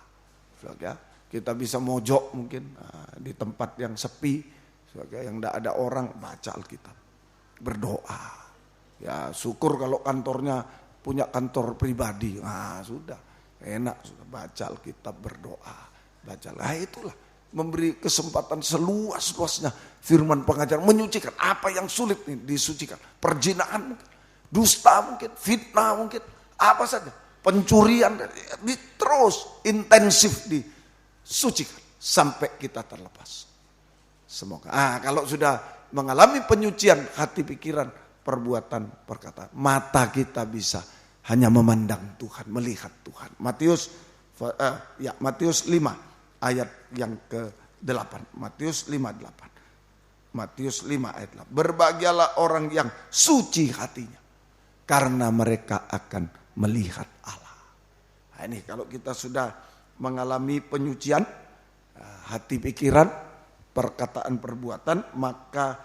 Ya, kita bisa mojok mungkin di tempat yang sepi, yang tidak ada orang, baca Alkitab, berdoa. Ya syukur kalau kantornya punya kantor pribadi, sudah enak, sudah baca Alkitab, berdoa, baca. Itulah memberi kesempatan seluas-luasnya firman pengajaran, menyucikan apa yang sulit nih disucikan, perjinaan mungkin, dusta mungkin, fitnah mungkin, apa saja, pencurian, terus intensif disucikan sampai kita terlepas. Semoga kalau sudah mengalami penyucian hati, pikiran, perbuatan, perkataan, mata kita bisa hanya memandang Tuhan, melihat Tuhan. Matius 5 ayat yang ke-8. Matius 5:8. Matius 5 ayat 8. Berbahagialah orang yang suci hatinya, karena mereka akan melihat Allah. Nah, ini kalau kita sudah mengalami penyucian hati, pikiran, perkataan, perbuatan, maka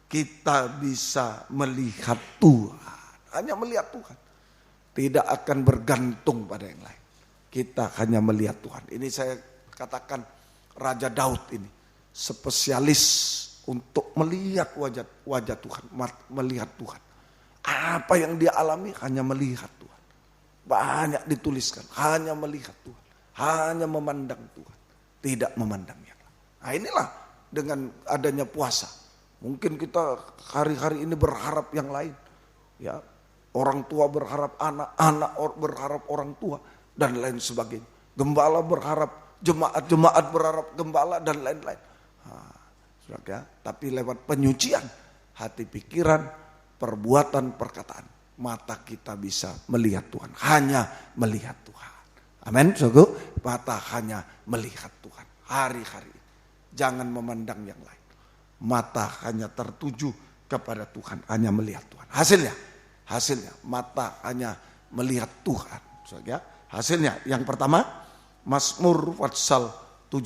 kita bisa melihat Tuhan. Hanya melihat Tuhan. Tidak akan bergantung pada yang lain. Kita hanya melihat Tuhan. Ini saya katakan Raja Daud ini spesialis untuk melihat wajah Tuhan, melihat Tuhan. Apa yang dia alami hanya melihat Tuhan. Banyak dituliskan, hanya melihat Tuhan, hanya memandang Tuhan, tidak memandang yang lain. Nah inilah dengan adanya puasa. Mungkin kita hari-hari ini berharap yang lain, ya, orang tua berharap anak, anak berharap orang tua dan lain sebagainya. Gembala berharap jemaat berharap gembala dan lain-lain. Ya, tapi lewat penyucian hati, pikiran, perbuatan, perkataan, mata kita bisa melihat Tuhan, hanya melihat Tuhan. Amin, saudara. Mata hanya melihat Tuhan hari-hari. Jangan memandang yang lain. Mata hanya tertuju kepada Tuhan, hanya melihat Tuhan. Hasilnya mata hanya melihat Tuhan. Ya. Hasilnya yang pertama, Mazmur pasal 17,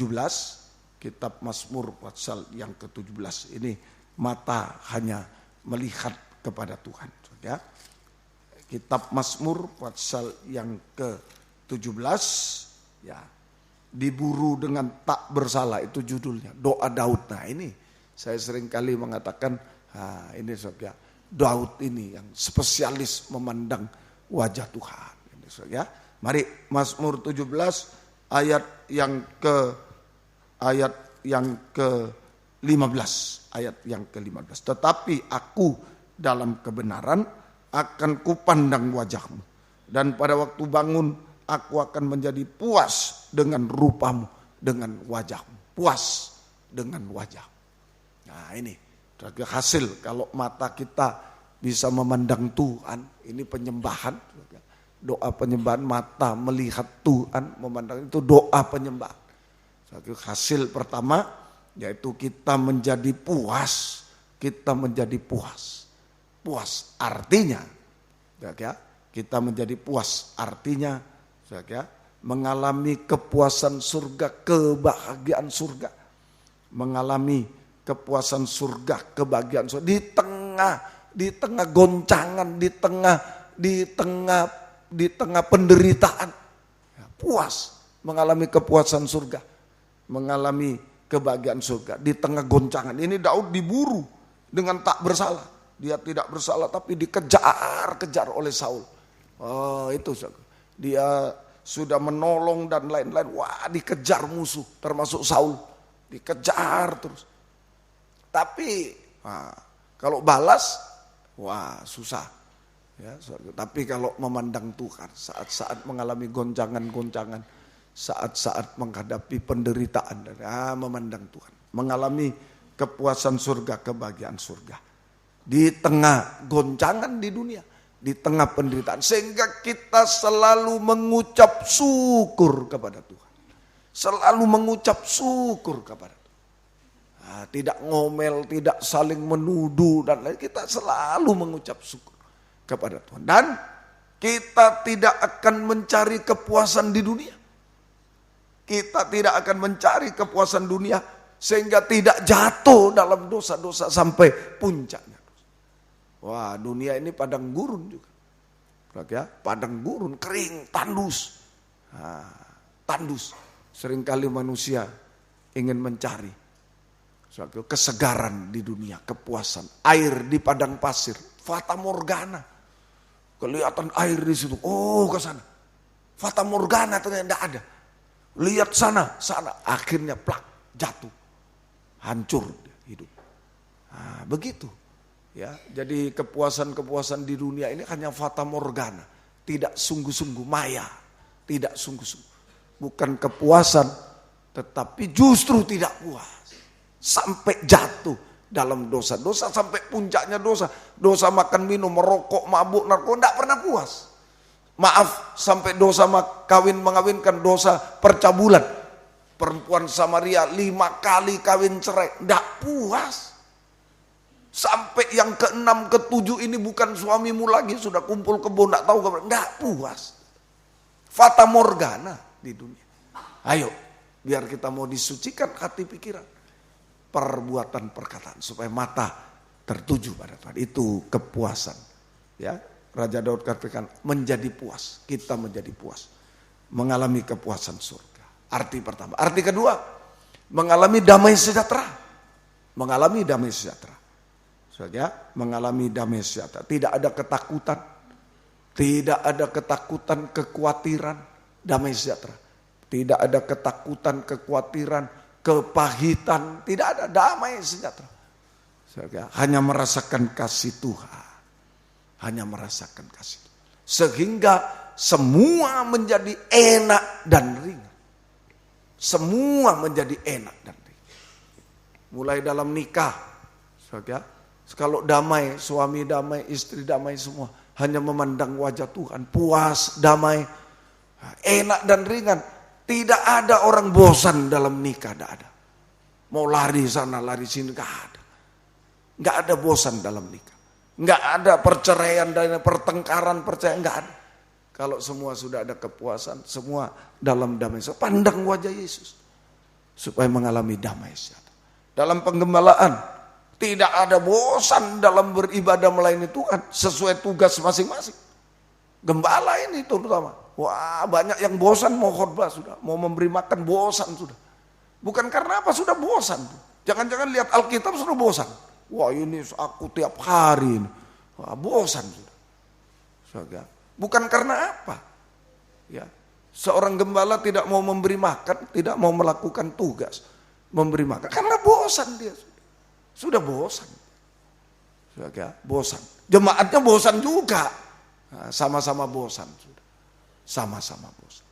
kitab Mazmur pasal yang ke-17 ini, mata hanya melihat kepada Tuhan. Ya. Kitab Mazmur pasal yang ke-17, ya, diburu dengan tak bersalah, itu judulnya, doa Daud. Nah ini saya sering kali mengatakan, ini saudara, Daud ini yang spesialis memandang wajah Tuhan. Ini saudara, mari Mazmur 17 ayat yang ke-15, ayat yang ke-15. Tetapi aku dalam kebenaran akan kupandang wajahmu, dan pada waktu bangun aku akan menjadi puas dengan rupamu, dengan wajahmu, puas dengan wajahmu. Nah ini hasil kalau mata kita bisa memandang Tuhan, ini penyembahan, doa penyembahan, mata melihat Tuhan, memandang, itu doa penyembahan. Hasil pertama yaitu kita menjadi puas, puas artinya, ya, kita menjadi puas artinya, ya, mengalami kepuasan surga, kebahagiaan surga, mengalami kepuasan surga, kebahagiaan surga di tengah goncangan, di tengah penderitaan, ya, puas, mengalami kepuasan surga, mengalami kebahagiaan surga di tengah goncangan. Ini Daud diburu dengan tak bersalah, dia tidak bersalah tapi dikejar oleh Saul. Itu dia sudah menolong dan lain-lain, wah dikejar musuh termasuk Saul, dikejar terus. Tapi kalau balas, wah susah. Ya, tapi kalau memandang Tuhan, saat-saat mengalami goncangan-goncangan, saat-saat menghadapi penderitaan, memandang Tuhan, mengalami kepuasan surga, kebahagiaan surga. Di tengah goncangan di dunia, di tengah penderitaan, sehingga kita selalu mengucap syukur kepada Tuhan. Selalu mengucap syukur kepada Tuhan. Tidak ngomel, tidak saling menuduh dan lain. Kita selalu mengucap syukur kepada Tuhan. Dan kita tidak akan mencari kepuasan di dunia. Kita tidak akan mencari kepuasan dunia sehingga tidak jatuh dalam dosa-dosa sampai puncaknya. Wah, dunia ini padang gurun juga. Ya, padang gurun, kering, tandus. Tandus. Seringkali manusia ingin mencari suatu kesegaran di dunia, kepuasan. Air di padang pasir, fata morgana. Kelihatan air di situ, oh ke sana. Fata morgana ternyata tidak ada. Lihat sana. Akhirnya plak, jatuh. Hancur hidup. Begitu. Ya, jadi kepuasan-kepuasan di dunia ini hanya fata morgana. Tidak sungguh-sungguh, maya. Tidak sungguh-sungguh. Bukan kepuasan, tetapi justru tidak puas. Sampai jatuh dalam dosa-dosa, sampai puncaknya dosa. Dosa makan, minum, merokok, mabuk, narkoba, tidak pernah puas. Maaf, sampai dosa mengawinkan, dosa percabulan. Perempuan Samaria 5 kali kawin cerai, tidak puas. Sampai yang ke-6, ke-7 ini bukan suamimu lagi, sudah kumpul kebun, tidak tahu kabar, tidak puas. Fata morgana di dunia. Ayo, biar kita mau disucikan hati pikiran, perbuatan perkataan, supaya mata tertuju pada Tuhan. Itu kepuasan. Ya, Raja Daud katakan menjadi puas. Kita menjadi puas, mengalami kepuasan surga. Arti pertama. Arti kedua, mengalami damai sejahtera. Mengalami damai sejahtera. Saja, mengalami damai sejahtera. Tidak ada ketakutan. Tidak ada ketakutan, kekhawatiran, damai sejahtera. Tidak ada ketakutan, kekhawatiran, kepahitan. Tidak ada, damai sejahtera. Saja, hanya merasakan kasih Tuhan. Hanya merasakan kasih Tuhan. Sehingga semua menjadi enak dan ringan. Semua menjadi enak dan ringan. Mulai dalam nikah. Saja, kalau damai, suami damai, istri damai semua. Hanya memandang wajah Tuhan, puas, damai, enak dan ringan. Tidak ada orang bosan dalam nikah, tidak ada. Mau lari sana, lari sini, tidak ada. Tidak ada bosan dalam nikah. Tidak ada perceraian dan pertengkaran, perceraian, tidak ada. Kalau semua sudah ada kepuasan, semua dalam damai. Pandang wajah Yesus supaya mengalami damai sejahtera. Dalam penggembalaan, tidak ada bosan dalam beribadah melayani Tuhan sesuai tugas masing-masing. Gembala ini terutama. Wah, banyak yang bosan mau khotbah sudah, mau memberi makan bosan sudah. Bukan karena apa, sudah bosan. Jangan-jangan lihat Alkitab sudah bosan. Wah, ini aku tiap hari ini. Wah, bosan sudah. Bukan karena apa? Ya. Seorang gembala tidak mau memberi makan, tidak mau melakukan tugas memberi makan karena bosan dia. Sudah bosan. Sudah bosan. Jemaatnya bosan juga. Nah, sama-sama bosan sudah. Sama-sama bosan.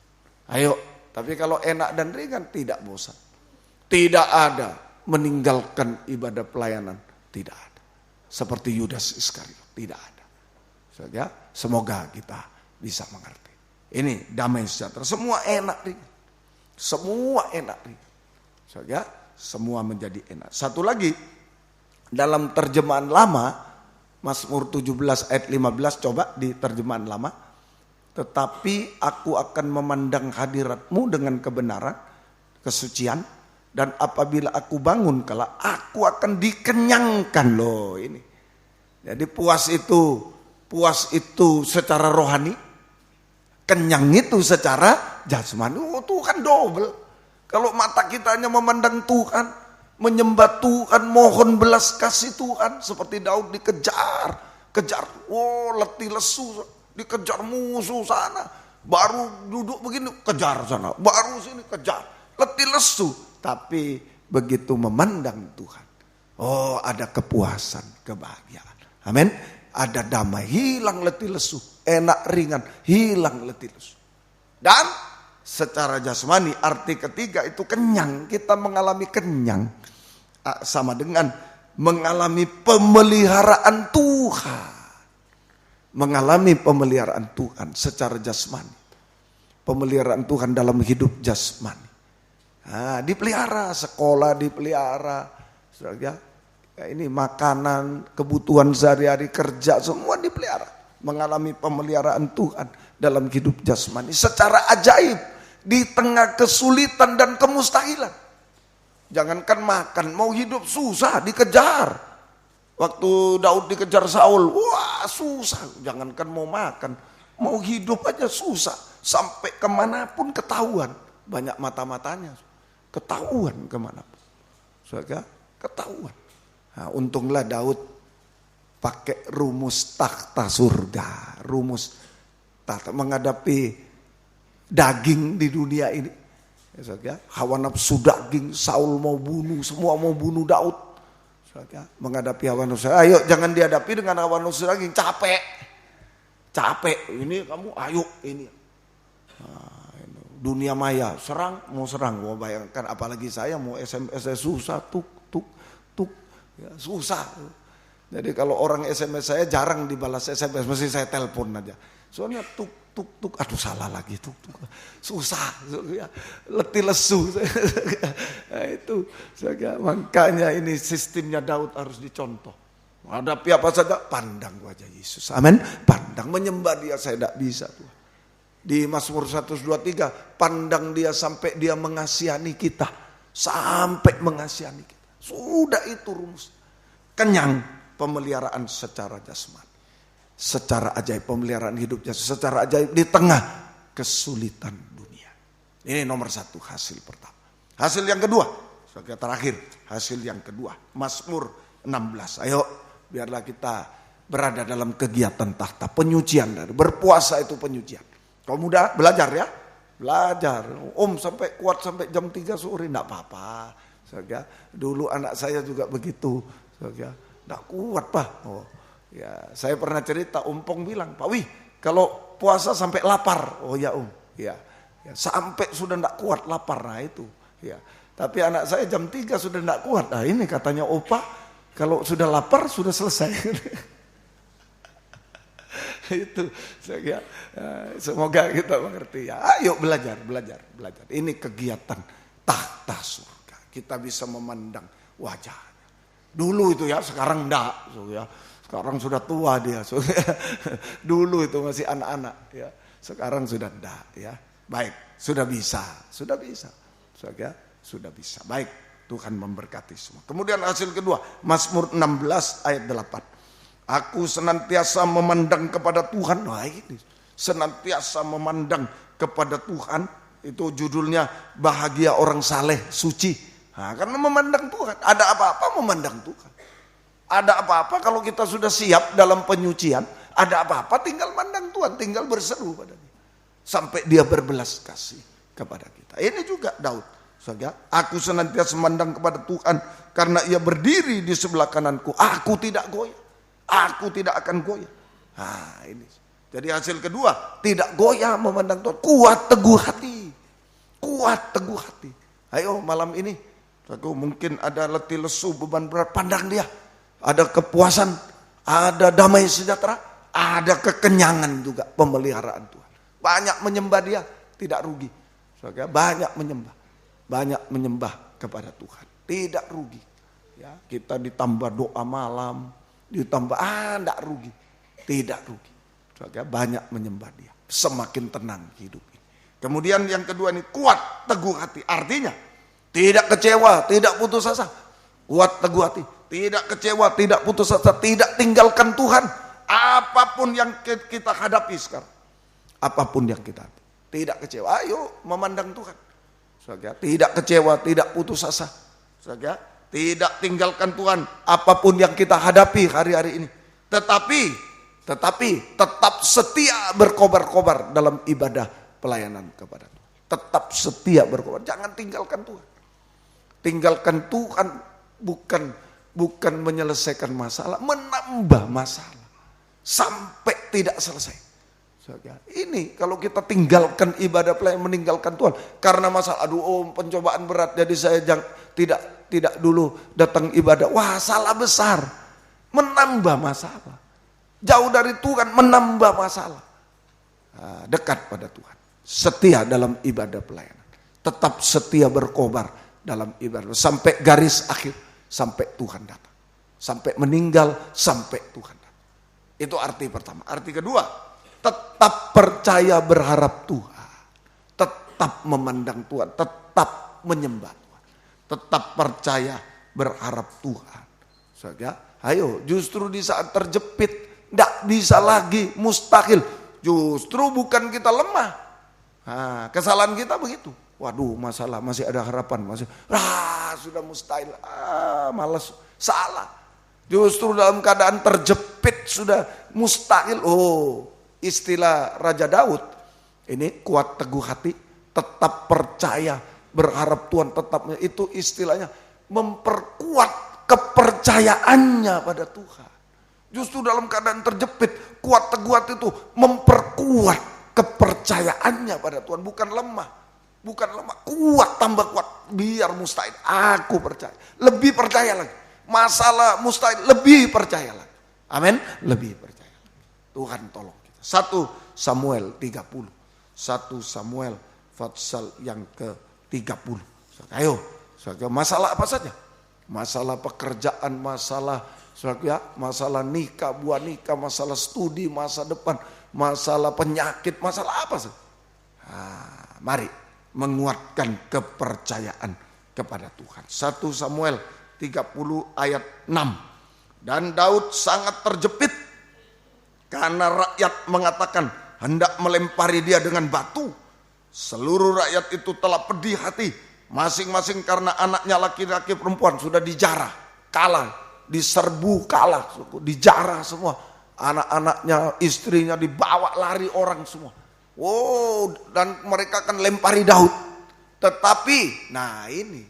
Ayo, tapi kalau enak dan ringan tidak bosan. Tidak ada meninggalkan ibadah pelayanan, tidak ada. Seperti Yudas Iskariot, tidak ada. Sudah, semoga kita bisa mengerti. Ini damai sejahtera. Semua enak ringan. Semua enak ringan. Sudah, semua menjadi enak. Satu lagi, dalam terjemahan lama, Mazmur 17 ayat 15, coba di terjemahan lama. Tetapi aku akan memandang hadirat-Mu dengan kebenaran, kesucian, dan apabila aku bangun kelak, aku akan dikenyangkan. Loh ini. Jadi puas itu secara rohani, kenyang itu secara jasmani. Oh, Tuhan double. Kalau mata kita hanya memandang Tuhan, menyembah Tuhan, mohon belas kasih Tuhan, seperti Daud kejar, letih lesu, dikejar musuh sana, baru duduk begini kejar sana, baru sini kejar, letih lesu. Tapi begitu memandang Tuhan, oh ada kepuasan, kebahagiaan, amin. Ada damai, hilang letih lesu, enak ringan, hilang letih lesu. Dan secara jasmani, arti ketiga itu kenyang. Kita mengalami kenyang sama dengan mengalami pemeliharaan Tuhan. Mengalami pemeliharaan Tuhan secara jasmani. Pemeliharaan Tuhan dalam hidup jasmani. Nah, dipelihara, sekolah dipelihara. Ini makanan, kebutuhan sehari-hari, kerja, semua dipelihara. Mengalami pemeliharaan Tuhan dalam hidup jasmani. Secara ajaib. di tengah kesulitan dan kemustahilan. Jangankan makan, mau hidup susah, dikejar. Waktu Daud dikejar Saul, wah susah. Jangankan mau makan, mau hidup aja susah. Sampai kemanapun ketahuan. Banyak mata-matanya, ketahuan kemanapun. Saudara, ketahuan. Nah, untunglah Daud pakai rumus takhta surga, rumus takhta menghadapi daging di dunia ini. Ya, hawa nafsu daging, Saul mau bunuh, semua mau bunuh Daud. Ya, menghadapi hawa nafsu, ayo jangan dihadapi dengan hawa nafsu daging, capek. Ini kamu, ayo ini. Nah, dunia maya, mau serang, mau bayangkan apalagi saya mau SMS susah, tuk, ya, susah. Jadi kalau orang SMS saya jarang dibalas SMS, mesti saya telepon aja. Soalnya tuk, aduh salah lagi tuk. Susah, ya, letih lesu. Nah, itu makanya ini sistemnya Daud harus dicontoh. Hadapi apa saja, pandang wajah Yesus. Amin. Pandang, menyembah dia saya tidak bisa tuh. Di Mazmur 123, pandang dia sampai dia mengasihani kita. Sampai mengasihani kita. Sudah itu rumus. Kenyang pemeliharaan secara jasmani. Secara ajaib pemeliharaan hidupnya. Secara ajaib di tengah kesulitan dunia. Ini nomor satu, hasil pertama. Hasil yang kedua. Sebagai terakhir, hasil yang kedua. Mazmur 16. Ayo biarlah kita berada dalam kegiatan tahta. Penyucian. Berpuasa itu penyucian. Kau muda belajar ya. Belajar. Sampai kuat sampai jam 3 sore. Tidak apa-apa. Dulu anak saya juga begitu. Tidak kuat Pak. Ya, saya pernah cerita, Pong bilang, Pak Wih, kalau puasa sampai lapar. Oh ya ya, sampai sudah tidak kuat lapar. Nah itu. Ya. Tapi anak saya jam 3 sudah tidak kuat. Nah ini katanya Opa, kalau sudah lapar sudah selesai. Itu ya, semoga kita mengerti ya. Ayo belajar. Ini kegiatan tahta surga. Kita bisa memandang wajah. Dulu itu ya, sekarang enggak. Sekarang sudah tua dia. Dulu itu masih anak-anak. Ya. Sekarang sudah enggak. Ya. Baik, sudah bisa. Sudah bisa. Baik, Tuhan memberkati semua. Kemudian hasil kedua, Mazmur 16 ayat 8. Aku senantiasa memandang kepada Tuhan. Nah ini, senantiasa memandang kepada Tuhan. Itu judulnya bahagia orang saleh, suci. Nah, karena memandang Tuhan, ada apa-apa memandang Tuhan. Ada apa-apa kalau kita sudah siap dalam penyucian, ada apa-apa tinggal mandang Tuhan, tinggal berseru pada Dia. Sampai Dia berbelas kasih kepada kita. Ini juga Daud. Aku senantiasa memandang kepada Tuhan karena Ia berdiri di sebelah kananku. Aku tidak goyah. Aku tidak akan goyah. Nah, ini. Jadi hasil kedua, tidak goyah memandang Tuhan. Kuat teguh hati. Kuat teguh hati. Ayo malam ini. Mungkin ada letih lesu, beban berat, pandang Dia. Ada kepuasan, ada damai sejahtera, ada kekenyangan juga, pemeliharaan Tuhan. Banyak menyembah Dia, tidak rugi. Banyak menyembah kepada Tuhan, tidak rugi. Ya, kita ditambah doa malam, ditambah tidak rugi, tidak rugi. Banyak menyembah Dia, semakin tenang hidup ini. Kemudian yang kedua ini, kuat teguh hati, artinya tidak kecewa, tidak putus asa. Kuat teguh hati, tidak kecewa, tidak putus asa, tidak tinggalkan Tuhan. Apapun yang kita hadapi sekarang. Apapun yang kita hadapi. Tidak kecewa, ayo memandang Tuhan. Tidak kecewa, tidak putus asa. Tidak tinggalkan Tuhan. Apapun yang kita hadapi hari-hari ini. Tetapi tetap setia berkobar-kobar dalam ibadah pelayanan kepada Tuhan. Tetap setia berkobar, jangan tinggalkan Tuhan. Tinggalkan Tuhan bukan menyelesaikan masalah, menambah masalah sampai tidak selesai. Ini kalau kita tinggalkan ibadah pelayanan, meninggalkan Tuhan karena masalah, pencobaan berat, jadi saya tidak dulu datang ibadah. Wah, salah besar, menambah masalah. Jauh dari Tuhan, menambah masalah. Dekat pada Tuhan, setia dalam ibadah pelayanan, tetap setia berkobar dalam ibadah sampai garis akhir, sampai Tuhan datang, sampai meninggal, sampai Tuhan datang. Itu arti pertama. Arti kedua, tetap percaya berharap Tuhan. Tetap tetap memandang Tuhan, tetap menyembah Tuhan, tetap percaya, berharap Tuhan. Saudara, ayo, justru di saat terjepit, tidak bisa lagi, mustahil. Justru bukan kita lemah. Nah, kesalahan kita begitu. Waduh, masalah, masih ada harapan, sudah mustahil, malas, salah. Justru dalam keadaan terjepit sudah mustahil. Oh, istilah Raja Daud, ini kuat teguh hati, tetap percaya, berharap Tuhan tetap. Itu istilahnya memperkuat kepercayaannya pada Tuhan. Justru dalam keadaan terjepit, kuat teguh hati itu memperkuat kepercayaannya pada Tuhan. Bukan lemah, kuat, tambah kuat. Biar mustahil, aku percaya, lebih percaya lagi. Masalah mustahil, lebih percaya lagi. Amin, lebih percaya lagi. Tuhan tolong kita. 1 Samuel 30. 1 Samuel pasal yang ke-30. Ayo, masalah apa saja? Masalah pekerjaan, masalah nikah, buah nikah, masalah studi, masa depan, masalah penyakit, masalah apa sih? Mari menguatkan kepercayaan kepada Tuhan. 1 Samuel 30 ayat 6. Dan Daud sangat terjepit karena rakyat mengatakan hendak melempari dia dengan batu. Seluruh rakyat itu telah pedih hati, masing-masing karena anaknya laki-laki perempuan sudah dijarah, kalah, diserbu kalah, dijarah semua. Anak-anaknya, istrinya dibawa lari orang semua. Dan mereka akan lempari Daud. Tetapi, ini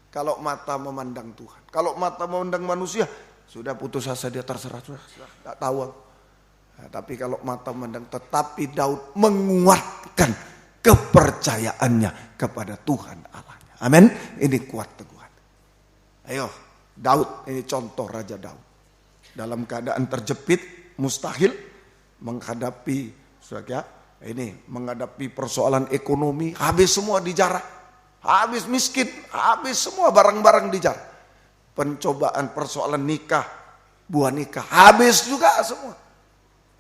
kalau mata memandang Tuhan, kalau mata memandang manusia, sudah putus asa, dia terserah, sudah tidak tahu. Tapi kalau mata memandang, tetapi Daud menguatkan kepercayaannya kepada Tuhan Allahnya. Amin. Ini kuat teguh hati. Ayo, Daud, ini contoh Raja Daud. Dalam keadaan terjepit, mustahil, menghadapi menghadapi persoalan ekonomi, habis semua dijarah. Habis miskin, habis semua barang-barang dijarah. Pencobaan persoalan nikah, buah nikah, habis juga semua.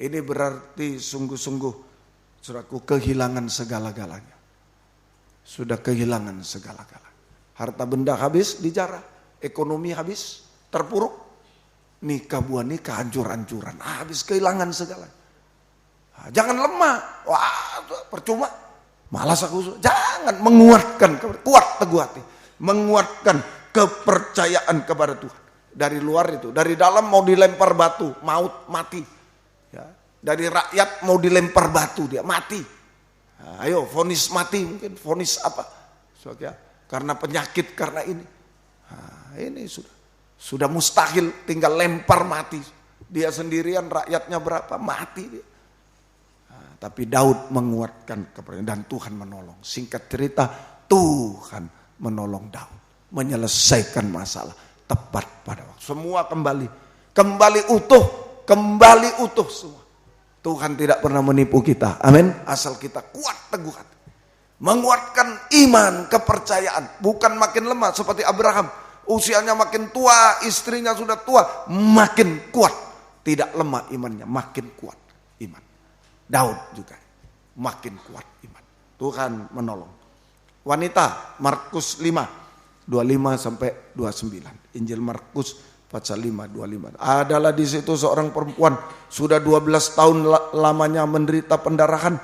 Ini berarti sungguh-sungguh, saudaraku, kehilangan segala-galanya. Sudah kehilangan segala-galanya. Harta benda habis dijarah, ekonomi habis, terpuruk. Nikah, buah nikah, hancur-hancuran, habis, kehilangan segala. Jangan lemah, percuma. Malas aku, jangan, menguatkan, kuat teguh hati, menguatkan kepercayaan kepada Tuhan. Dari luar itu, dari dalam mau dilempar batu, maut, mati. Ya. Dari rakyat mau dilempar batu, dia mati. Ayo, vonis mati, mungkin vonis apa? Karena penyakit, karena ini. Ini sudah mustahil, tinggal lempar mati. Dia sendirian, rakyatnya berapa, mati dia. Tapi Daud menguatkan kepercayaan dan Tuhan menolong. Singkat cerita, Tuhan menolong Daud, menyelesaikan masalah tepat pada waktu. Semua kembali utuh semua. Tuhan tidak pernah menipu kita. Amin. Asal kita kuat teguh hati, menguatkan iman, kepercayaan, bukan makin lemah seperti Abraham. Usianya makin tua, istrinya sudah tua, makin kuat. Tidak lemah imannya, makin kuat iman. Daud juga makin kuat iman. Tuhan menolong. Wanita, Markus 5, 25 sampai 29. Injil Markus pasal 5, 25. Adalah di situ seorang perempuan sudah 12 tahun lamanya menderita pendarahan.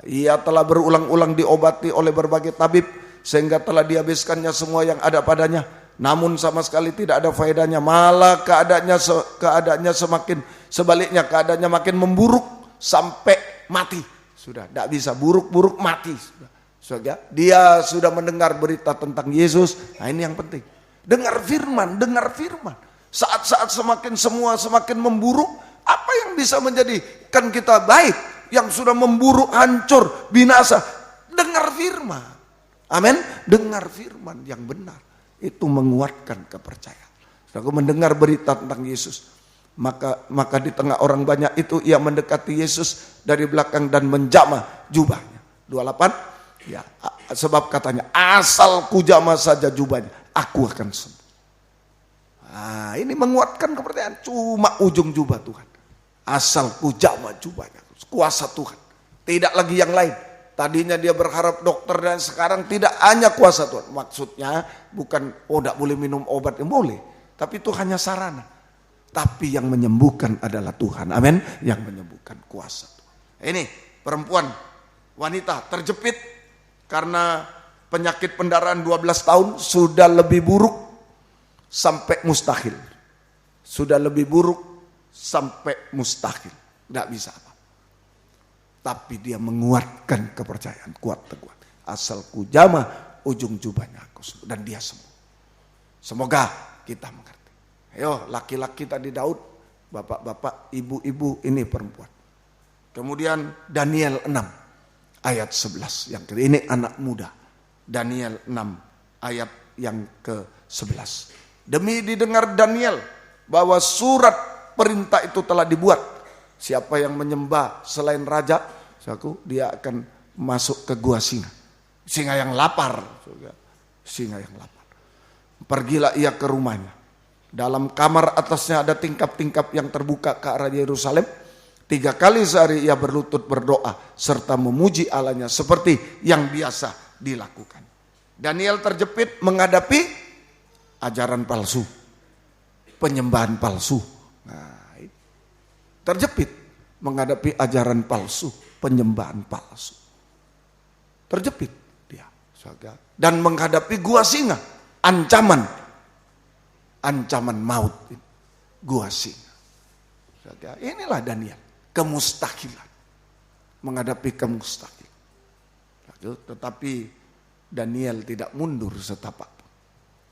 Ia telah berulang-ulang diobati oleh berbagai tabib sehingga telah dihabiskannya semua yang ada padanya. Namun sama sekali tidak ada faedahnya. Malah keadaannya semakin sebaliknya, keadaannya makin memburuk sampai mati. Sudah tidak bisa, buruk-buruk mati. Sudah, dia sudah mendengar berita tentang Yesus. Nah, ini yang penting. Dengar firman. Saat-saat semakin memburuk, apa yang bisa menjadikan kita baik? Yang sudah memburuk, hancur, binasa. Dengar firman. Amin. Dengar firman yang benar. Itu menguatkan kepercayaan. Aku mendengar berita tentang Yesus. Maka di tengah orang banyak itu ia mendekati Yesus dari belakang dan menjamah jubahnya. 28. Ya, sebab katanya, asal kujamah saja jubahnya, aku akan sembuh. Ini menguatkan kepercayaan. Cuma ujung jubah Tuhan. Asal kujamah jubahnya, kuasa Tuhan. Tidak lagi yang lain. Tadinya dia berharap dokter dan sekarang tidak, hanya kuasa Tuhan. Maksudnya bukan tidak boleh minum obat, yang boleh. Tapi itu hanya sarana. Tapi yang menyembuhkan adalah Tuhan. Amin. Yang menyembuhkan kuasa Tuhan. Ini perempuan, wanita terjepit karena penyakit pendarahan 12 tahun, sudah lebih buruk sampai mustahil. Sudah lebih buruk sampai mustahil. Tidak bisa apa. Tapi dia menguatkan kepercayaan, kuat teguh. Asal ku jamah ujung jubahnya aku sembuh, dan dia sembuh. Semoga kita mengerti. Ayo, laki-laki tadi Daud, bapak-bapak, ibu-ibu, ini perempuan. Kemudian Daniel 6 ayat 11 yang kedua, ini anak muda. Daniel 6 ayat yang ke-11. Demi didengar Daniel bahwa surat perintah itu telah dibuat. Siapa yang menyembah selain raja, dia akan masuk ke gua singa. Singa yang lapar. Singa yang lapar. Pergilah ia ke rumahnya. Dalam kamar atasnya ada tingkap-tingkap yang terbuka ke arah Yerusalem. 3 kali sehari ia berlutut berdoa serta memuji Allahnya seperti yang biasa dilakukan. Daniel terjepit menghadapi ajaran palsu, penyembahan palsu. Terjepit menghadapi ajaran palsu, penyembahan palsu. Terjepit dia, dan menghadapi gua singa, ancaman maut, gua singa. Inilah Daniel, kemustahilan, menghadapi kemustahilan. Tetapi Daniel tidak mundur setapak,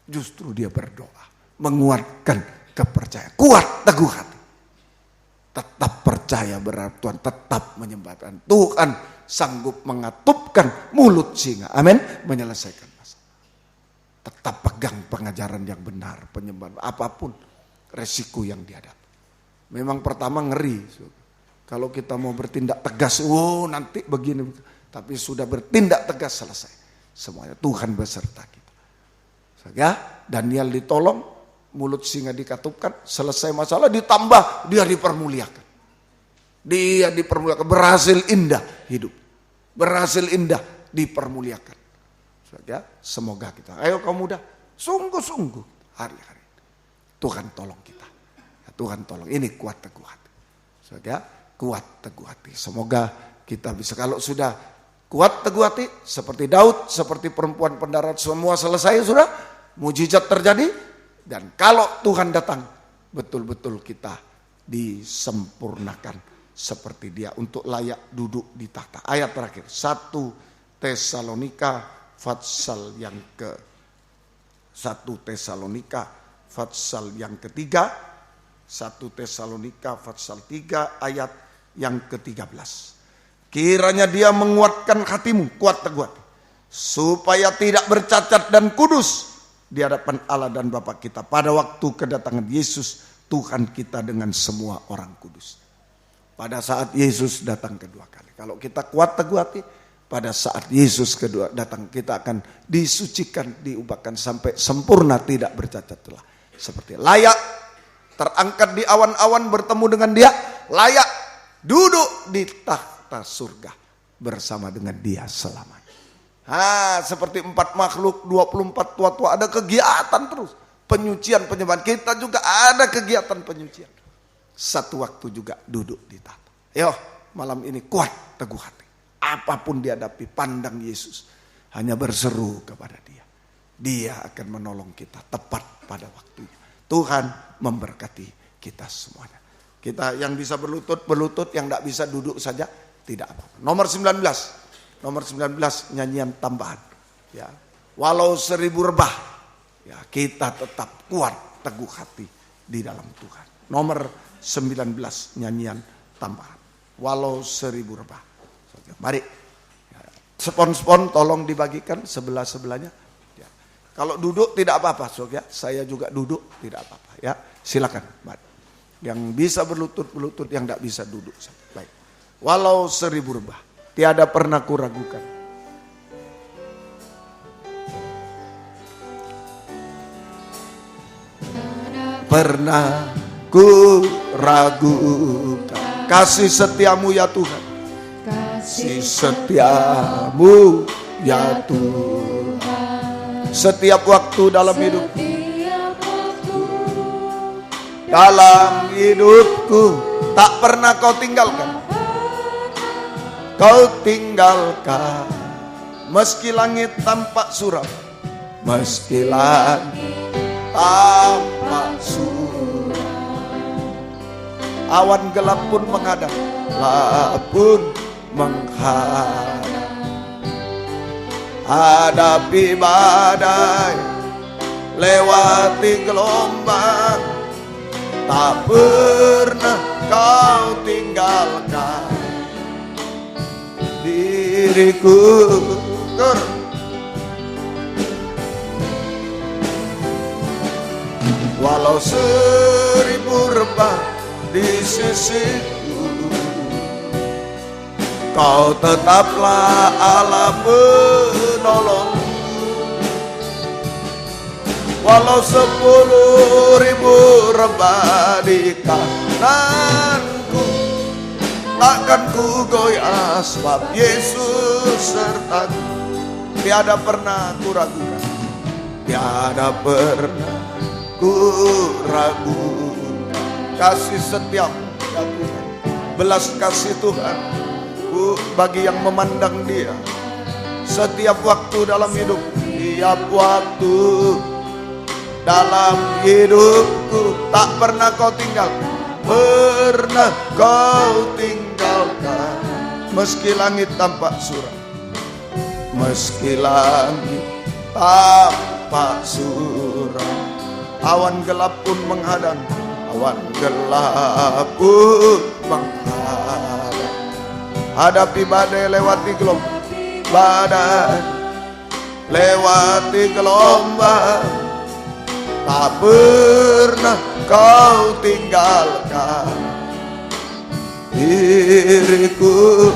justru dia berdoa, menguatkan kepercayaan, kuat teguh hati. Tetap percaya berharap Tuhan, tetap menyembah Tuhan. Tuhan sanggup mengatupkan mulut singa. Amin. Menyelesaikan masalah. Tetap pegang pengajaran yang benar, penyembahan apapun resiko yang dihadapi. Memang pertama ngeri. Kalau kita mau bertindak tegas, nanti begini. Tapi sudah bertindak tegas, selesai. Semuanya Tuhan beserta kita. Daniel ditolong. Mulut singa dikatupkan, selesai masalah, ditambah dia dipermuliakan. Dia dipermuliakan, berhasil indah hidup. Berhasil indah dipermuliakan. Semoga kita, ayo kaum muda, sungguh-sungguh hari-hari. Tuhan tolong kita. Tuhan tolong, ini kuat teguh hati. Kuat teguh hati. Semoga kita bisa, kalau sudah kuat teguh hati, seperti Daud, seperti perempuan pendarat, semua selesai sudah, mujizat terjadi. Dan kalau Tuhan datang, betul-betul kita disempurnakan seperti dia untuk layak duduk di tahta. Ayat terakhir, 1 Tesalonika Fatsal yang ketiga, 1 Tesalonika Fatsal 3 ayat yang ke-13. Kiranya dia menguatkan hatimu, kuat teguh hati, supaya tidak bercacat dan kudus di hadapan Allah dan Bapa kita pada waktu kedatangan Yesus Tuhan kita dengan semua orang kudus. Pada saat Yesus datang kedua kali. Kalau kita kuat teguh hati, pada saat Yesus kedua datang kita akan disucikan, diubahkan sampai sempurna, tidak bercacat celah. Seperti layak terangkat di awan-awan bertemu dengan dia, layak duduk di tahta surga bersama dengan dia selamanya. Seperti 4 makhluk 24 tua-tua ada kegiatan terus, penyucian, penyembahan. Kita juga ada kegiatan penyucian. Satu waktu juga duduk di tahta. Yo, malam ini kuat teguh hati. Apapun dihadapi, pandang Yesus, hanya berseru kepada dia. Dia akan menolong kita tepat pada waktunya. Tuhan memberkati kita semuanya. Kita yang bisa berlutut, yang tidak bisa duduk saja, tidak apa-apa. Nomor 19 nyanyian tambahan. Ya, walau 1000 rebah, ya kita tetap kuat teguh hati di dalam Tuhan. Nomor 19 nyanyian tambahan. Walau 1000 rebah. Mari, spon-spon tolong dibagikan sebelah-sebelahnya. Ya. Kalau duduk tidak apa-apa, ya. Saya juga duduk tidak apa-apa. Ya, silakan. Mari. Yang bisa berlutut, yang tidak bisa duduk. Baik. Walau 1000 rebah. Tiada pernah kuragukan. Pernah kuragukan kasih setiamu ya Tuhan. kasih setiamu ya Tuhan. Setiap waktu dalam hidup, dalam hidupku tak pernah kau tinggalkan. Kau tinggalkan. Meski langit tampak suram, meski langit tampak suram, awan gelap pun menghadap, pun menghadap. Hadapi badai, lewati gelombang, tak pernah kau tinggalkan diriku. Walau 1000 rebah di sisiku, kau tetaplah Allah penolongku. Walau 10.000 rebah di kananku, takkan ku goyah sebab Yesus sertaku. Tiada pernah ku ragukan, tiada pernah ku ragu. Kasih setiap ya Tuhan, belas kasih Tuhan bagi yang memandang Dia. Setiap waktu dalam hidup, tiap waktu dalam hidupku tak pernah kau tinggalkan, pernah kau tinggalkan. Meski langit tampak suram, meski langit tampak suram, awan gelap pun menghadang, awan gelap pun menghadang. Hadapi badai, lewati gelombang, badai lewati gelombang, tak pernah kau tinggalkan diriku.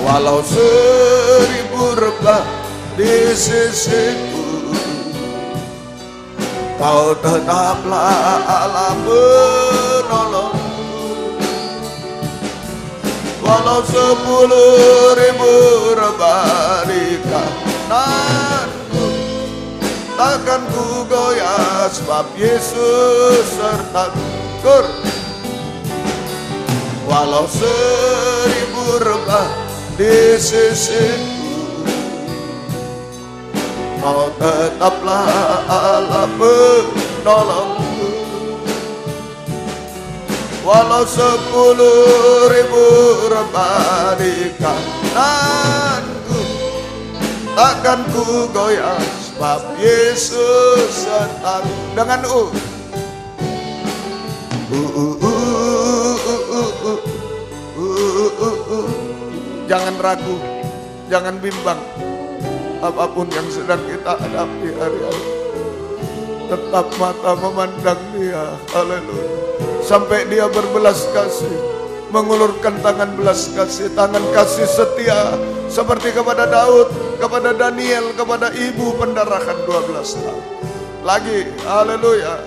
Walau 1000 rebah di sisiku, kau tetaplah Allah penolongku. Walau 10.000 rebah di kananku, takkan ku goyah sebab Yesus sertaku. Walau 1000 rebah di sisiku, kau tetaplah Allah penolongku. Walau 10.000 rebah di kananku, takkan ku goyah sebab Yesus sertaku. Dengan jangan ragu, jangan bimbang. Apapun yang sedang kita hadapi hari-hari, tetap mata memandang Dia. Haleluya. Sampai Dia berbelas kasih, mengulurkan tangan belas kasih, tangan kasih setia, seperti kepada Daud, kepada Daniel, kepada ibu pendarahan 12 tahun. Lagi, haleluya.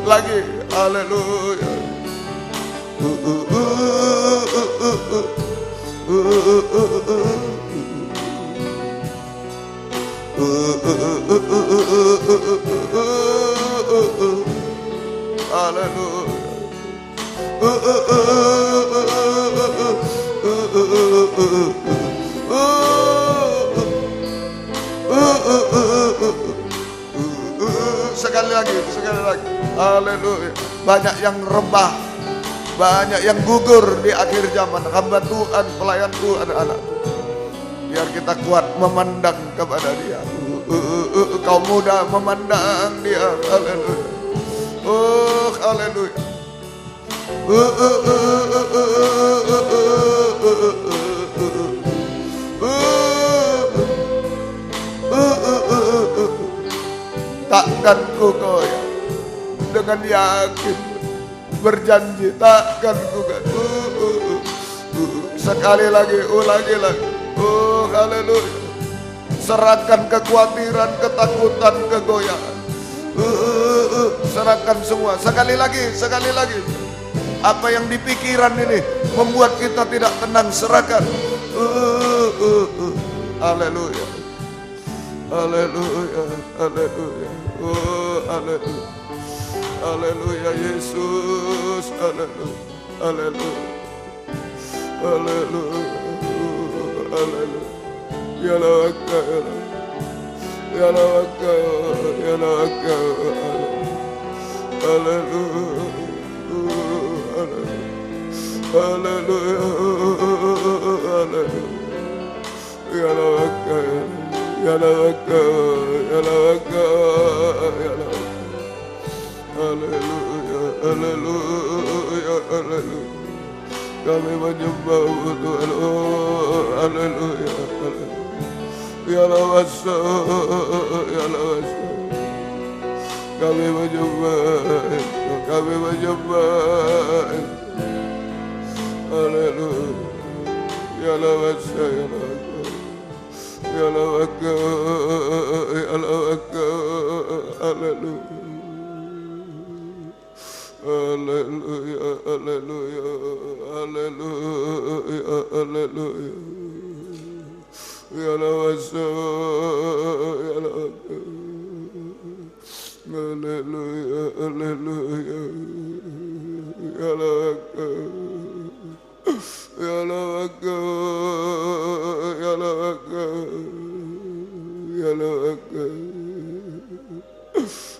Lagi, haleluya. Sekali lagi, haleluya. Banyak yang rebah, banyak yang gugur di akhir zaman. Hamba Tuhan, pelayan Tuhan, anak, biar kita kuat memandang kepada Dia. Kaum muda memandang Dia. Haleluya. Oh, haleluya. ku goyah. Dengan yakin berjanji takkan ku gaduh. Sekali lagi, ulangi lagi. Oh haleluya. Serahkan kekhawatiran, ketakutan, kegoyahan. Serahkan semua. Sekali lagi, sekali lagi. Apa yang di pikiran ini membuat kita tidak tenang, serahkan. Haleluya. Haleluya. Haleluya. Oh haleluya. Haleluya Yesus. Haleluya. Haleluya. Haleluya. Haleluya. Ya laka, ya laka, ya laka. Haleluya. Haleluya. Haleluya. Ya laka, ya laka, ya laka, ya laka. Haleluya. Haleluya. Haleluya. Kami menyembah Tuhan. Oh haleluya. Ya lawasa, ya lawasa. Kami menyembah, kami menyembah. Haleluya. Ya lawasa, ya lawasa. Ya lawaka, ya lawaka. Haleluya. Haleluya, haleluya, haleluya, haleluya. Ya lawasa, ya lawaka. Haleluya, haleluya. Ya lawaka. Ya lawaka, ya lawaka. Ya lawaka.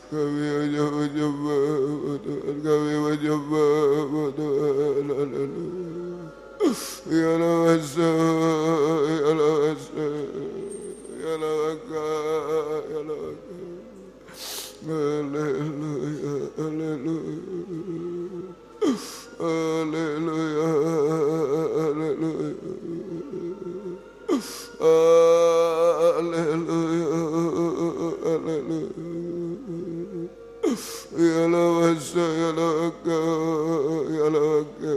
Kami hanya menyembah Tuhan, kami menyembah Tuhan. Ya lawasa, ya lawasa, ya lawaka, ya lawaka. Haleluya, haleluya, haleluya, haleluya, haleluya, haleluya. Ya lawasa, ya lawaka, ya lawaka.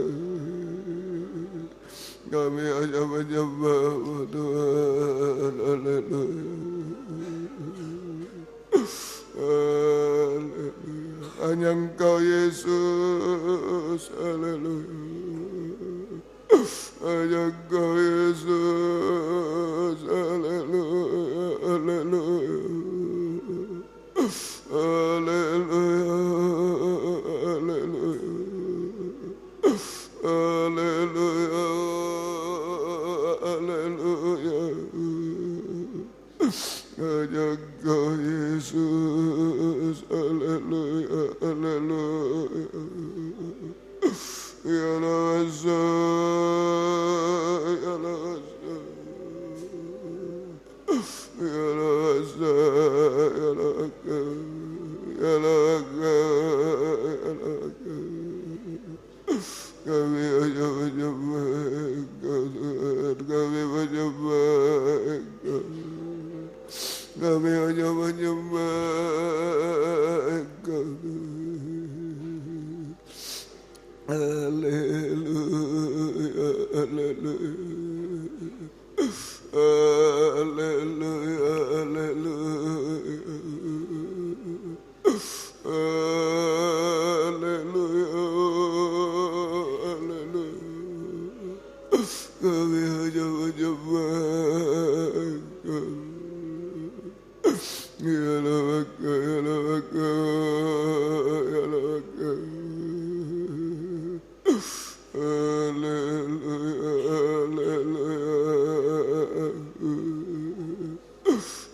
Kami hanya menyembah Tuhan. Haleluya. Haleluya. Hanya Engkau Yesus. Haleluya. Hanya Engkau Yesus. Haleluya. Haleluya. Haleluya. Haleluya. Haleluya. Haleluya. Hanya Engkau Yesus. Haleluya. Haleluya. Ya lawasa, ya lawasa. Ya lawasa, ya lawaka. Ya lawaka, ya lawaka. Kami hanya menyembah Engkau Tuhan, kami menyembah Engkau. Kami hanya menyembah Engkau. Haleluya, haleluya. Haleluya, haleluya. Haleluya, haleluya. Kami hanya menyembah Engkau. Ya lawaka, ya lawaka, ya lawaka. Haleluya, haleluya.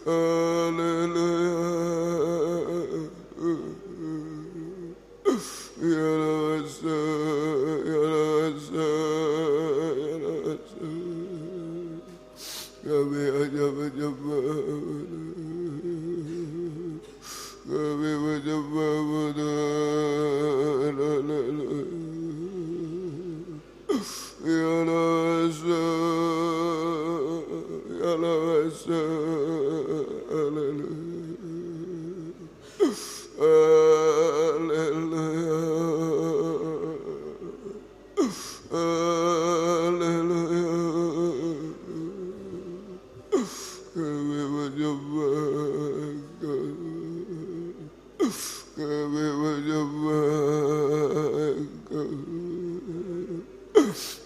Haleluya. Ya lawasa, ya lawasa, ya lawasa. Kami hanya menyembah. Kami menyembah Tuhan. Haleluya. Ya lawasa, ya lawasa. Haleluya.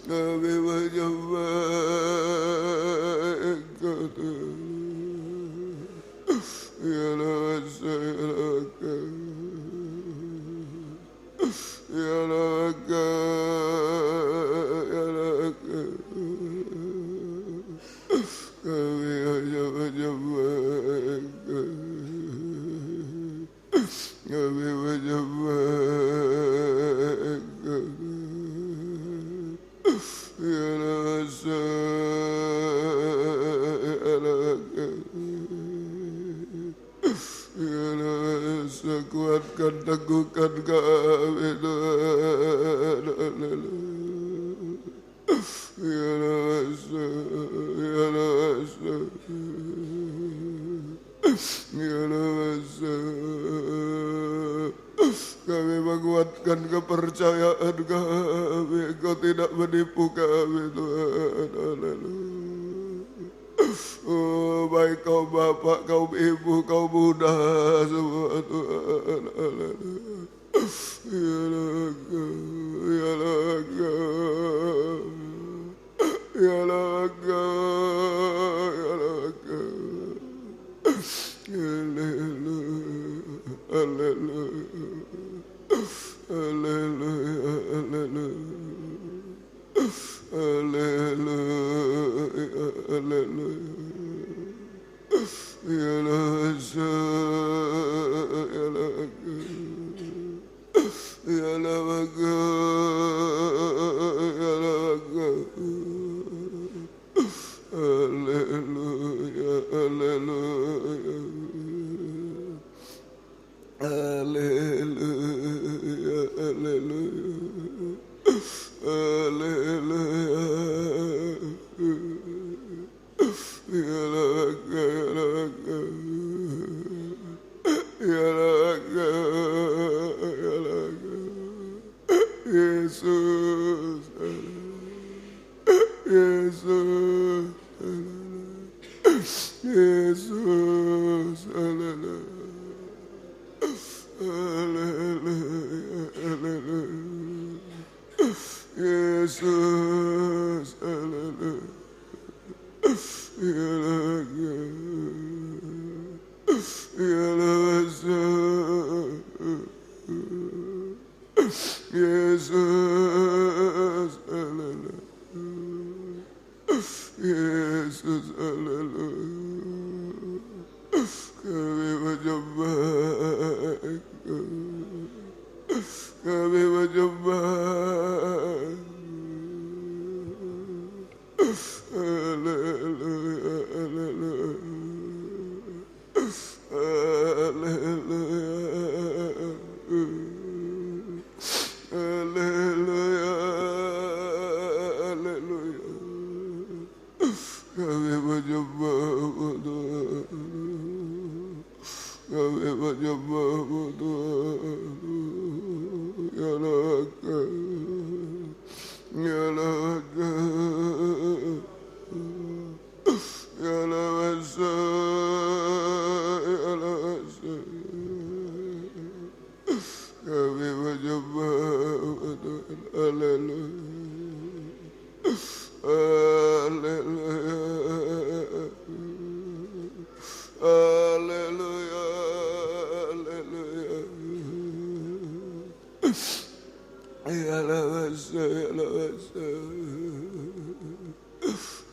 kami menyembah Engkau Tuhan, kuatkan, teguhkan kami Tuhan. Kami menguatkan kepercayaan kami, Engkau tidak menipu kami Tuhan. Oh, baik kaum bapak, kaum ibu, kaum muda semua Tuhan.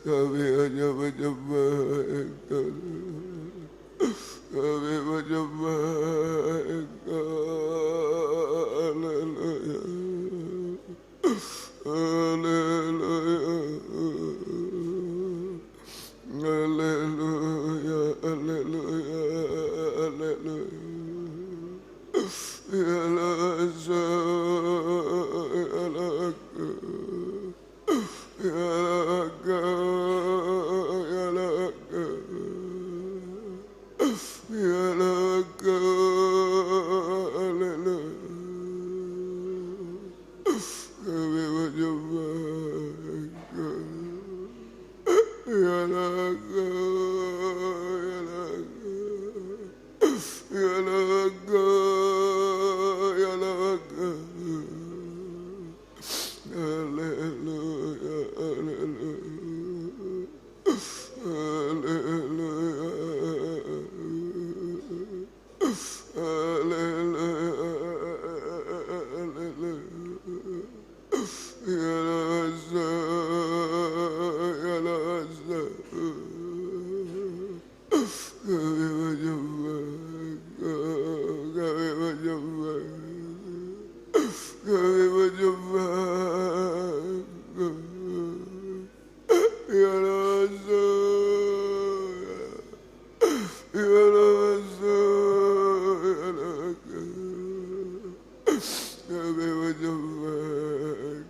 Kami hanya menyembah Engkau, kami menyembah Engkau. Haleluya, haleluya, haleluya, haleluya, haleluya. Ya kami menyembah, ya Rasul, ya Rasul, ya Rasul, kami menyembah,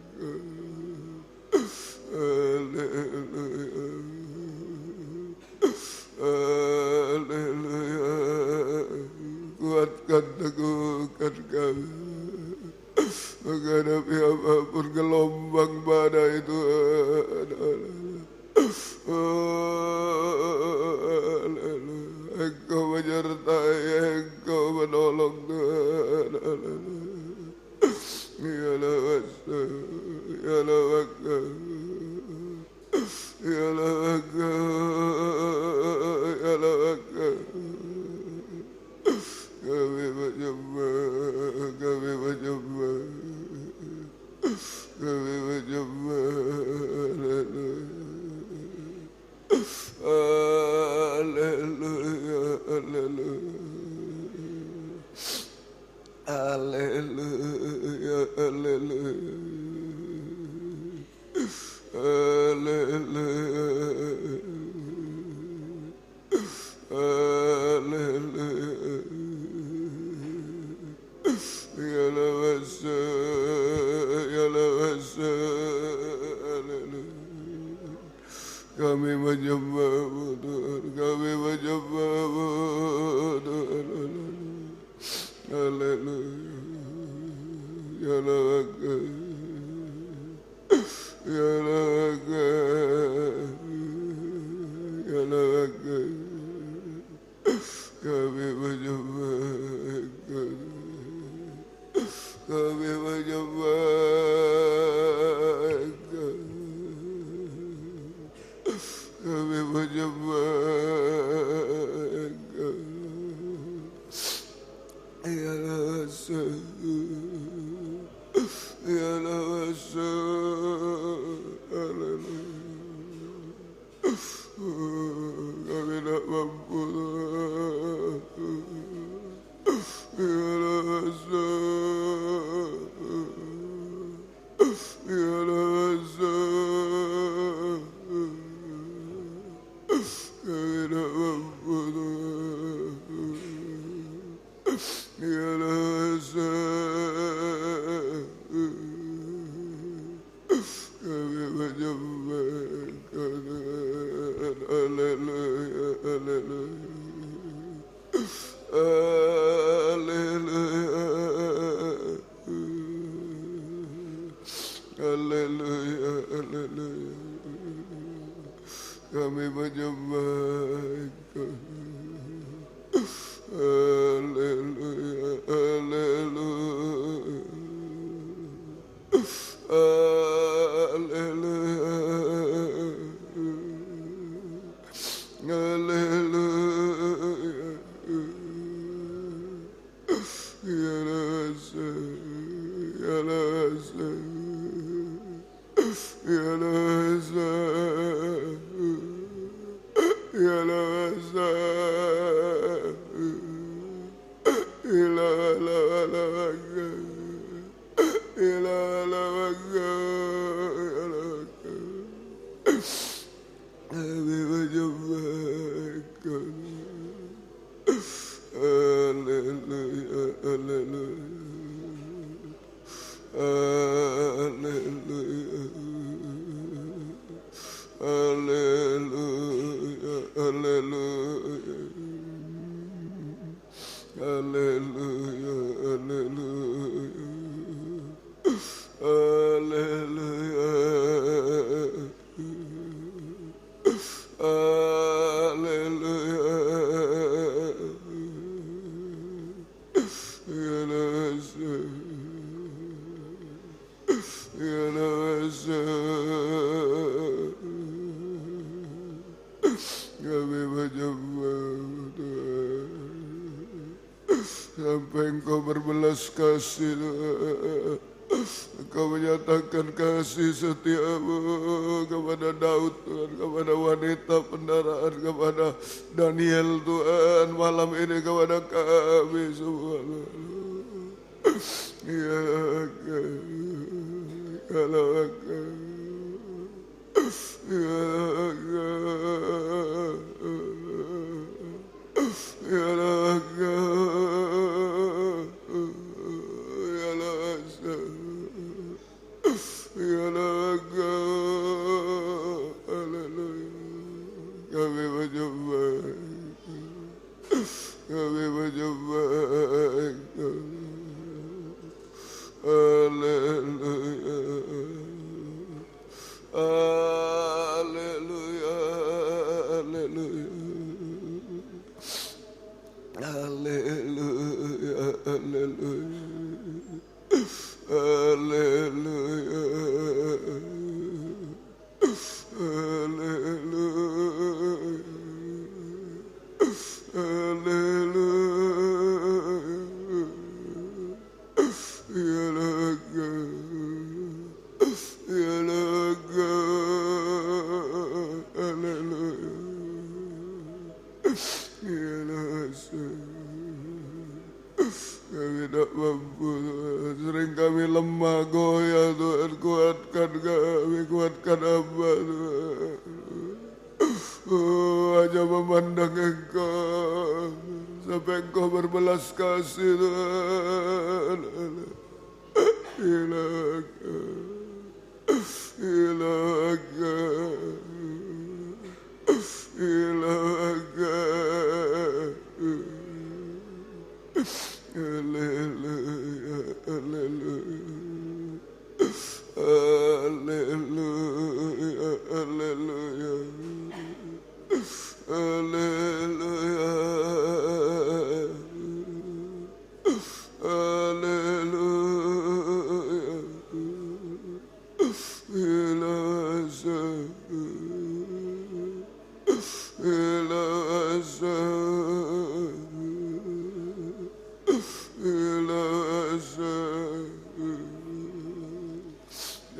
haleluya, haleluya, kuatkan teguhkan kami menghadapi apapun gelombang badai Tuhan. Engkau menyertai, Engkau menolong Tuhan. Ya Allah, ya Allah, ya Allah, ya Allah, kami menyembah, kami menyembah, kami menyembah, haleluya, haleluya, haleluya, haleluya, haleluya, haleluya. Ya Lawasa, ya Lawasa, kami menyembah-Mu Tuhan, kami menyembah-Mu Tuhan. Haleluya, ya Lawaka, ya Lawaka, ya Lawaka, kami menyembah, kami menyembah, kami menyembah, ya Rasul, ya Rasul, haleluya, kami tak mampu, ya Rasul, ya Rasul, kami tak mampu, ya Rasul, kami menyembah, haleluya, haleluya, haleluya, haleluya, kami menyembah, haleluya, haleluya, haleluya, haleluya, ya Rasul, ya Rasul, ya Rasul, ya Rasul, ila lawaka, ila lawaka, ya lawaka, kami menyembahkan, haleluya, haleluya, haleluya, haleluya, haleluya, haleluya, haleluya, haleluya, ya Rasul, ya Rasul, kami menyembah sampai Engkau berbelas kasih, Engkau menyatakan kasih setiamu kepada Daud Tuhan, kepada wanita pendaraan, kepada Daniel Tuhan, malam ini kepada kami semua. Sering kami lemah goyah Tuhan, kuatkan kami, kuatkan hamba Tuhan. Hanya memandang Engkau sampai Engkau berbelas kasih Tuhan.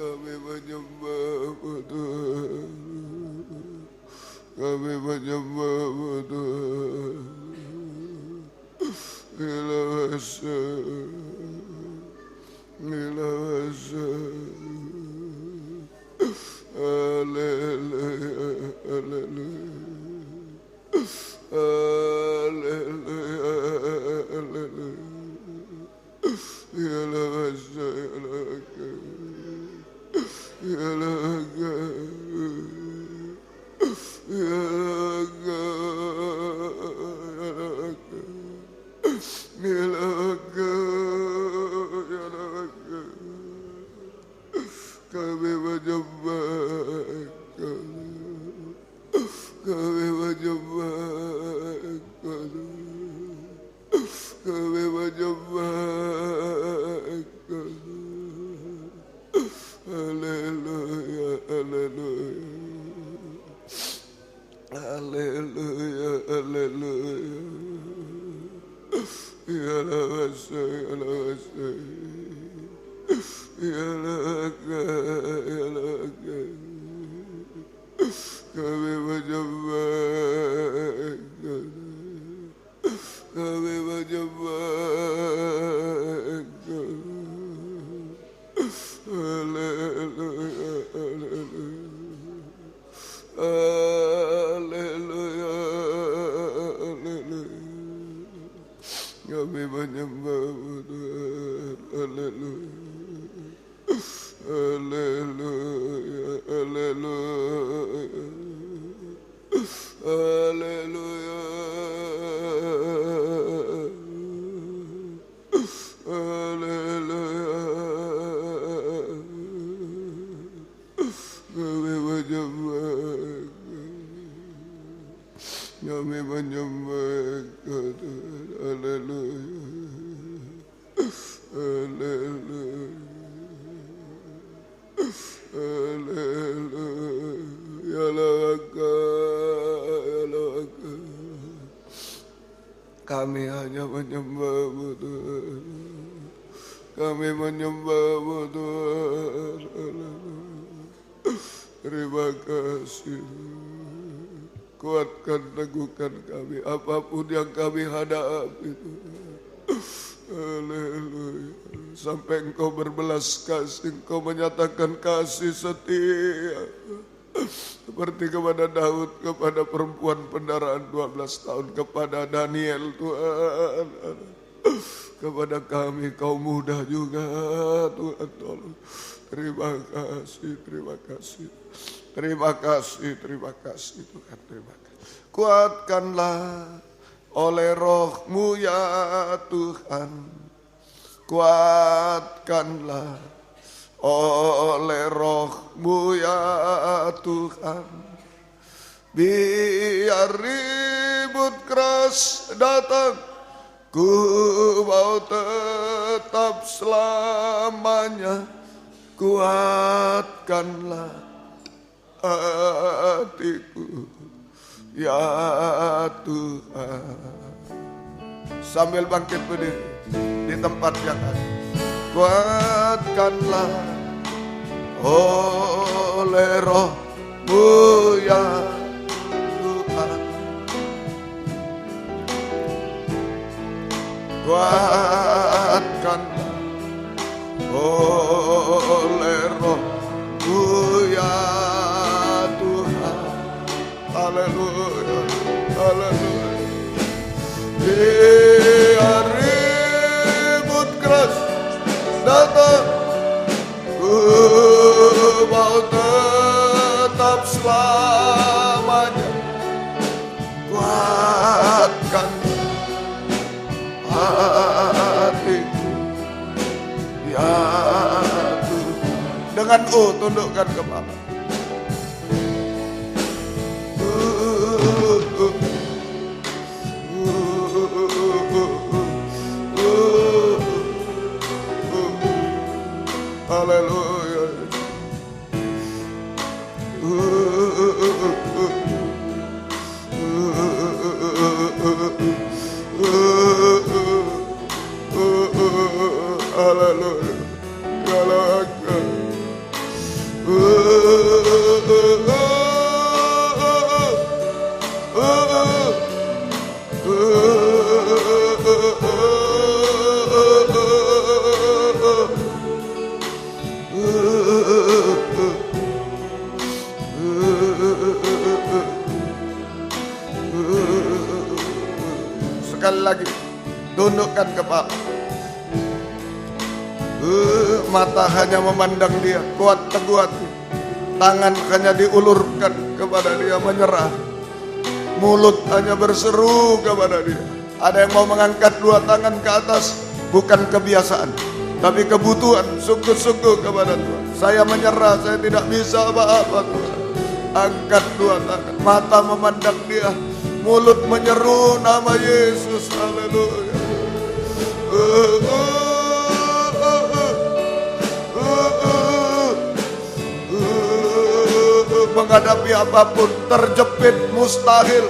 Kami menyembah-Mu Tuhan, kami menyembah-Mu Tuhan. Kami menyembah Engkau, kami menyembah Engkau, kami menyembah Engkau. Haleluya, haleluya, haleluya, haleluya. Ya Allah, ya Allah, ya Allah, kami menyembah Engkau, kami menyembah Engkau. Haleluya, haleluya, haleluya. Kami menyembah-Mu Tuhan. Haleluya. Haleluya, haleluya, haleluya, haleluya. Kami menyembah, kami menyembah Tuhan. Haleluya, haleluya. Ya Allah, kami hanya menyembah-Mu Tuhan, kami menyembah-Mu Tuhan. Terima kasih, kuatkan, teguhkan kami apapun yang kami hadapi Tuhan. Haleluya. Sampai Engkau berbelas kasih, Engkau menyatakan kasih setia. Seperti kepada Daud, kepada perempuan pendaraan 12 tahun, kepada Daniel Tuhan. Kepada kami kaum muda juga Tuhan tolong. Terima kasih, terima kasih. Terima kasih, terima kasih Tuhan, terima kasih. Kuatkanlah oleh Roh-Mu ya Tuhan. Kuatkanlah oleh Roh-Mu ya Tuhan. Biar ribut keras datang, ku mau tetap selamanya. Kuatkanlah hatiku ya Tuhan. Sambil bangkit berdiri di tempat yang ada. Kuatkanlah oleh Roh-Mu ya Tuhan. Kuatkanlah oleh Roh-Mu ya Tuhan. Haleluya, haleluya. Biar ribut keras datang, ku mau tetap selamanya. Kuatkan hatiku ya Tuhan. Dengan tundukkan kepala. Haleluya. Haleluya. Sekali lagi, tundukkan kepala. Mata hanya memandang dia, kuat teguh hati. Tangan hanya diulurkan kepada dia, menyerah. Mulut hanya berseru kepada dia. Ada yang mau mengangkat dua tangan ke atas, bukan kebiasaan, tapi kebutuhan, sungguh-sungguh kepada Tuhan. Saya menyerah, saya tidak bisa apa-apa Tuhan. Angkat dua tangan, mata memandang dia, mulut menyeru nama Yesus. Haleluya. Menghadapi apapun, terjepit, mustahil,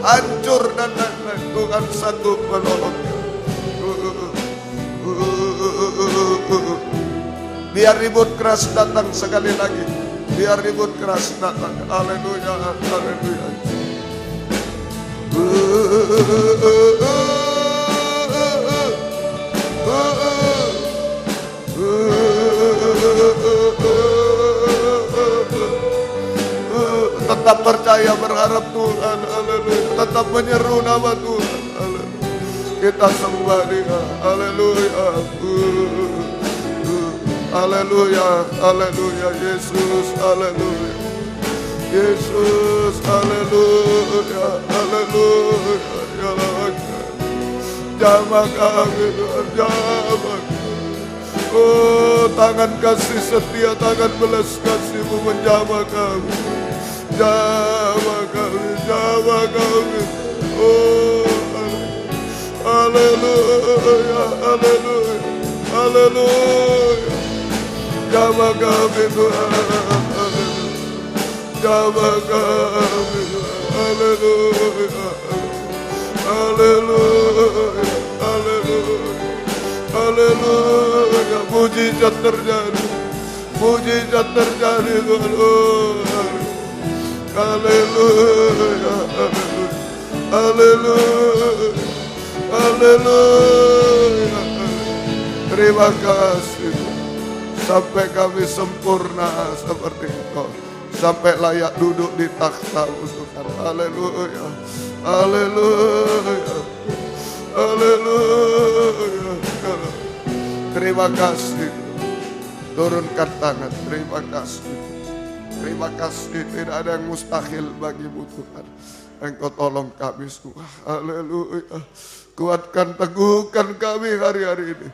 hancur dan lain-lain, Tuhan sanggup menolongnya. Biar ribut keras datang sekali lagi. Biar ribut keras datang. Haleluya, haleluya. Tetap percaya, berharap Tuhan. Haleluya. Tetap menyeru nama Tuhan. Haleluya. Kita sembah dia. Haleluya. Haleluya. Haleluya. Yesus. Haleluya. Yesus. Haleluya. Haleluya. Ya Allah. Jamah kami Tuhan. Jamah. Oh, tangan kasih setia, tangan belas kasih-Mu menjamah kami. Jamah kami, jamah kami. Oh, haleluya, haleluya, haleluya. Jamah kami Tuhan, jamah kami Tuhan, haleluya, haleluya, haleluya, haleluya. Mujizat terjadi, mujizat terjadi Tuhan. Oh, haleluya, haleluya, haleluya, Terima kasih. Sampai kami sempurna seperti Engkau. Sampai layak duduk di takhta-Mu Tuhan. Haleluya. Haleluya. Haleluya. Terima kasih. Turunkan tangan. Terima kasih. Terima kasih. Tidak ada yang mustahil bagi-Mu Tuhan. Engkau tolong kami semua. Haleluya. Kuatkan, teguhkan kami hari-hari ini.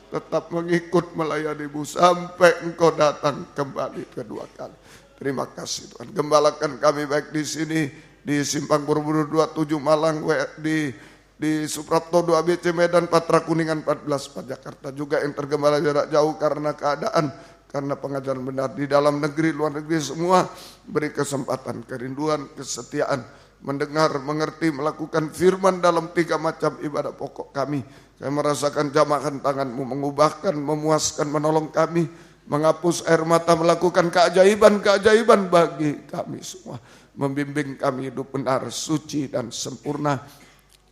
Tetap mengikut melayani-Mu sampai Engkau datang kembali kedua kali. Terima kasih Tuhan. Gembalakan kami baik di sini, di Simpang Borobudur 27 Malang, di Suprapto 2 ABC Medan, Patra Kuningan 14 Jakarta. Juga yang tergembala jarak jauh karena keadaan, karena pengajaran benar di dalam negeri, luar negeri semua. Beri kesempatan, kerinduan, kesetiaan, mendengar, mengerti, melakukan firman dalam 3 macam ibadah pokok kami. Kami merasakan jamahan tangan-Mu, mengubahkan, memuaskan, menolong kami, menghapus air mata, melakukan keajaiban-keajaiban bagi kami semua. Membimbing kami hidup benar, suci dan sempurna.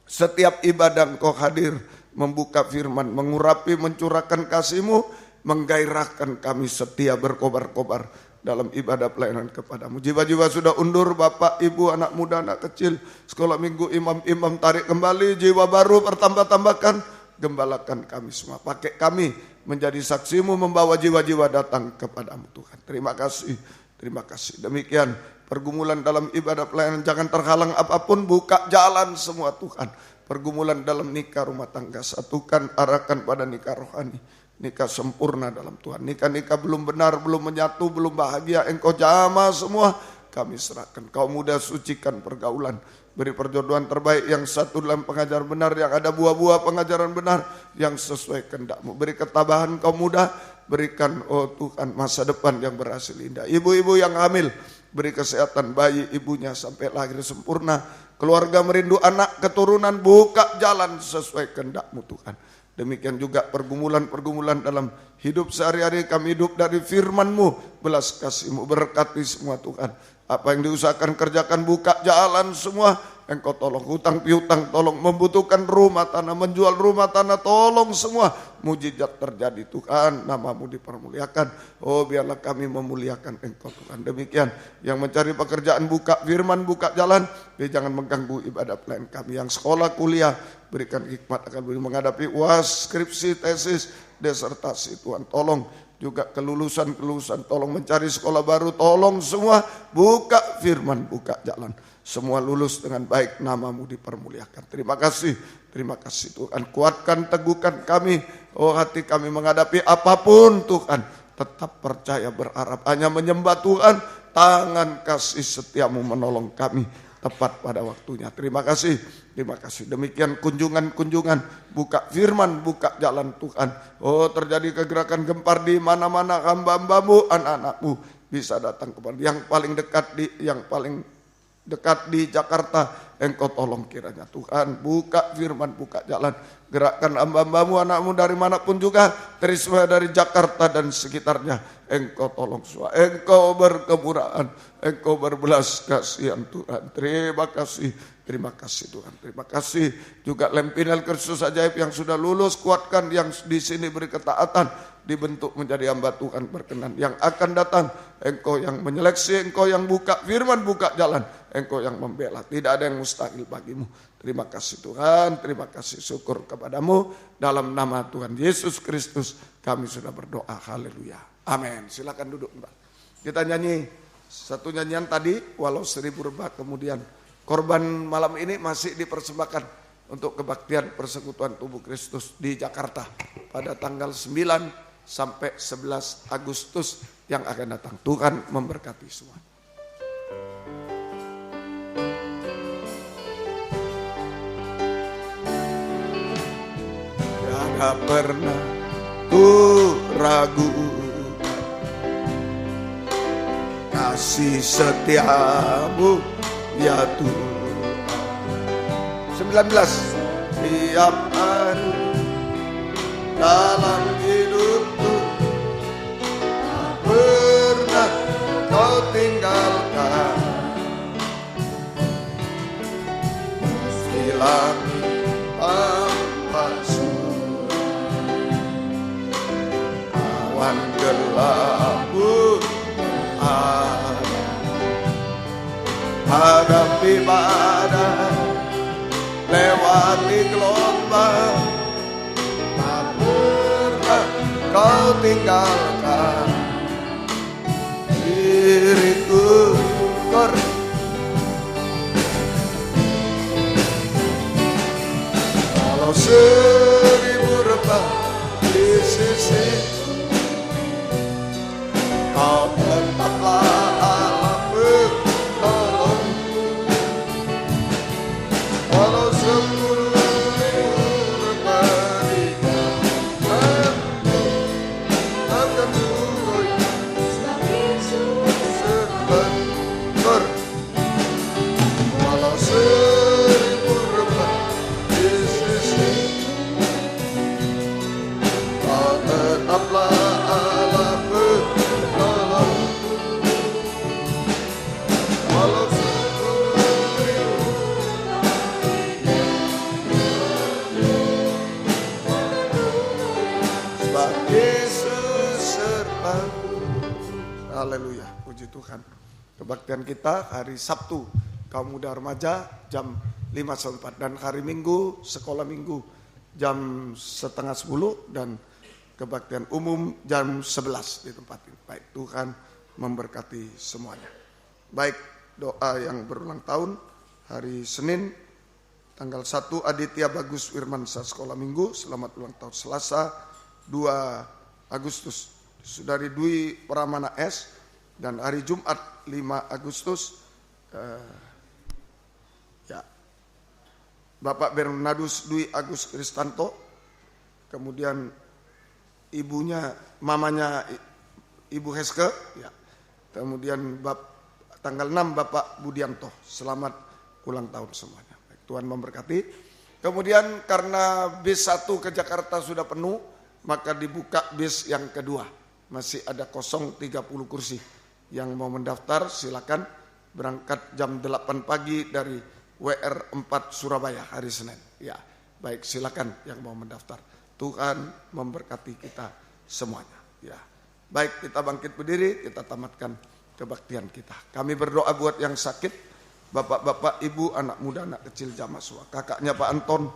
Setiap ibadah Engkau hadir, membuka firman, mengurapi, mencurahkan kasih-Mu, menggairahkan kami setia berkobar-kobar dalam ibadah pelayanan kepadamu. Jiwa-jiwa sudah undur, Bapak, Ibu, anak muda, anak kecil, sekolah minggu, imam-imam tarik kembali, jiwa baru bertambah-tambahkan, gembalakan kami semua. Pakai kami menjadi saksi-Mu, membawa jiwa-jiwa datang kepadamu Tuhan. Terima kasih, terima kasih. Demikian pergumulan dalam ibadah pelayanan, jangan terhalang apapun, buka jalan semua Tuhan. Pergumulan dalam nikah rumah tangga, satukan, arahkan pada nikah rohani. Nikah sempurna dalam Tuhan. Nikah-nikah belum benar, belum menyatu, belum bahagia, Engkau jamah semua, kami serahkan. Kau mudah sucikan pergaulan. Beri perjodohan terbaik yang satu dalam pengajaran benar, yang ada buah-buah pengajaran benar, yang sesuai kehendak-Mu. Beri ketabahan Kau mudah, berikan oh Tuhan masa depan yang berhasil indah. Ibu-ibu yang hamil, beri kesehatan bayi ibunya sampai lahir sempurna. Keluarga merindu anak keturunan, buka jalan sesuai kehendak-Mu Tuhan. Demikian juga pergumulan-pergumulan dalam hidup sehari-hari, kami hidup dari firman-Mu, belas kasih-Mu, berkati semua Tuhan. Apa yang diusahakan kerjakan, buka jalan semua. Engkau tolong, hutang piutang tolong, membutuhkan rumah tanah, menjual rumah tanah, tolong semua. Mujizat terjadi Tuhan, nama-Mu dipermuliakan. Oh biarlah kami memuliakan Engkau Tuhan. Demikian, yang mencari pekerjaan buka firman, buka jalan. Jangan mengganggu ibadah pelayan kami. Yang sekolah, kuliah, berikan hikmat akan menghadapi UAS, skripsi, tesis, disertasi Tuhan. Tolong juga kelulusan, tolong mencari sekolah baru, tolong semua. Buka firman, buka jalan. Semua lulus dengan baik, nama-Mu dipermuliakan. Terima kasih Tuhan. Kuatkan, teguhkan kami. Oh hati kami menghadapi apapun Tuhan. Tetap percaya, berharap, hanya menyembah Tuhan. Tangan kasih setia-Mu menolong kami tepat pada waktunya. Terima kasih. Demikian kunjungan-kunjungan, buka firman, buka jalan Tuhan. Oh terjadi kegerakan gempar di mana-mana, hamba-hamba-Mu, anak-anak-Mu bisa datang kepada yang paling dekat di Jakarta. Engkau tolong kiranya Tuhan, buka firman, buka jalan. Gerakkan hamba-hamba-Mu, anak-Mu dari manapun juga, Triswa dari Jakarta dan sekitarnya. Engkau tolong semua, Engkau berkemurahan, Engkau berbelas kasihan Tuhan. Terima kasih Tuhan. Terima kasih juga Lempinel Kristus Ajaib yang sudah lulus, kuatkan yang di sini beri ketaatan, dibentuk menjadi hamba Tuhan berkenan. Yang akan datang, Engkau yang menyeleksi, Engkau yang buka firman, buka jalan, Engkau yang membela. Tidak ada yang mustahil bagi-Mu. Terima kasih Tuhan, terima kasih, syukur kepadamu. Dalam nama Tuhan Yesus Kristus kami sudah berdoa, haleluya, amin. Silakan duduk Mbak. Kita nyanyi satu nyanyian tadi, walau 1000 rebah. Kemudian korban malam ini masih dipersembahkan untuk kebaktian persekutuan tubuh Kristus di Jakarta pada tanggal 9 sampai 11 Agustus yang akan datang. Tuhan memberkati semua. Tiada pernah ku ragu kasih setiamu ya Tuhan. 19. Tiap hari dalam hidupku tak pernah Kau tinggalkan. Meski langit tanpa surut, gelap ada, hadapi badai, lewati gelombang, tak pernah kau tinggalkan diriku. Kalau 1000 rebah di sisi, kau tetaplah Allah penolong. Walau 10.000 rebah di jalan, akan kugoyang sebentar. Walau 1000 rebah di sisi, kau tetaplah Allah penolong. Walau 10.000 sebab Yesus sertaku. Haleluya, puji Tuhan. Kebaktian kita hari Sabtu kaum muda remaja jam 5:04 dan hari Minggu sekolah minggu jam 9:30 dan kebaktian umum jam 11 di tempat ini. Baik, Tuhan memberkati semuanya. Baik, doa yang berulang tahun hari Senin tanggal 1 Aditya Bagus Wirmansa sekolah minggu, selamat ulang tahun. Selasa 2 Agustus Saudari Dwi Pramana S, dan hari Jumat 5 Agustus Bapak Bernardus Dwi Agus Kristanto, kemudian ibunya, mamanya Ibu Heske, ya. Kemudian tanggal 6 Bapak Budianto. Selamat ulang tahun semuanya. Baik, Tuhan memberkati. Kemudian karena bis 1 ke Jakarta sudah penuh, maka dibuka bis yang kedua. Masih ada kosong 30 kursi. Yang mau mendaftar silakan, berangkat jam 8 pagi dari WR4 Surabaya hari Senin. Ya, baik, silakan yang mau mendaftar. Tuhan memberkati kita semuanya. Ya, baik, kita bangkit berdiri, kita tamatkan kebaktian kita. Kami berdoa buat yang sakit, bapak-bapak, ibu, anak muda, anak kecil jamah semua. Kakaknya Pak Anton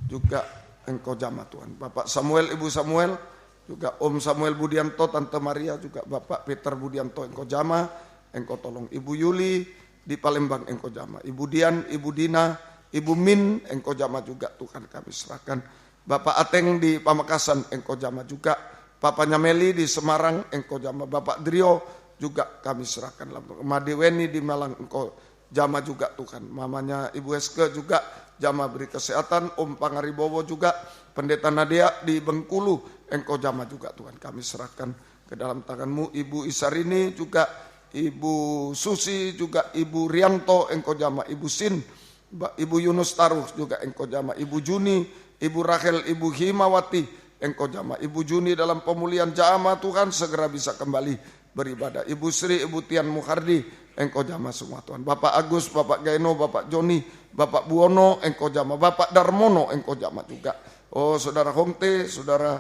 juga engkau jamah Tuhan. Bapak Samuel, Ibu Samuel, juga Om Samuel Budianto, Tante Maria, juga Bapak Peter Budianto engkau jamah. Engkau tolong Ibu Yuli di Palembang, engkau jamah. Ibu Dian, Ibu Dina, Ibu Min, engkau jamah juga Tuhan, kami serahkan. Bapak Ateng di Pamekasan, engkau jamah juga. Papanya Meli di Semarang, engkau jamah. Bapak Drio juga kami serahkan. Made Weni di Malang, engkau jamah juga Tuhan. Mamanya Ibu Eske juga jamah, beri kesehatan. Om Pangaribowo juga, Pendeta Nadia di Bengkulu, engkau jamah juga Tuhan, kami serahkan ke dalam tangan-Mu. Ibu Isarini juga, Ibu Susi juga, Ibu Rianto engkau jamah. Ibu Sin, Ibu Yunus Taruh juga engkau jamah. Ibu Juni, Ibu Rahel, Ibu Himawati engkau jamah. Ibu Juni dalam pemulihan jamah Tuhan, segera bisa kembali beribadah. Ibu Sri, Ibu Tian Mukhardi engkau jamah semua Tuhan. Bapak Agus, Bapak Gaino, Bapak Joni, Bapak Buwono engkau jamah. Bapak Darmono engkau jamah juga. Oh, Saudara Hongte, Saudara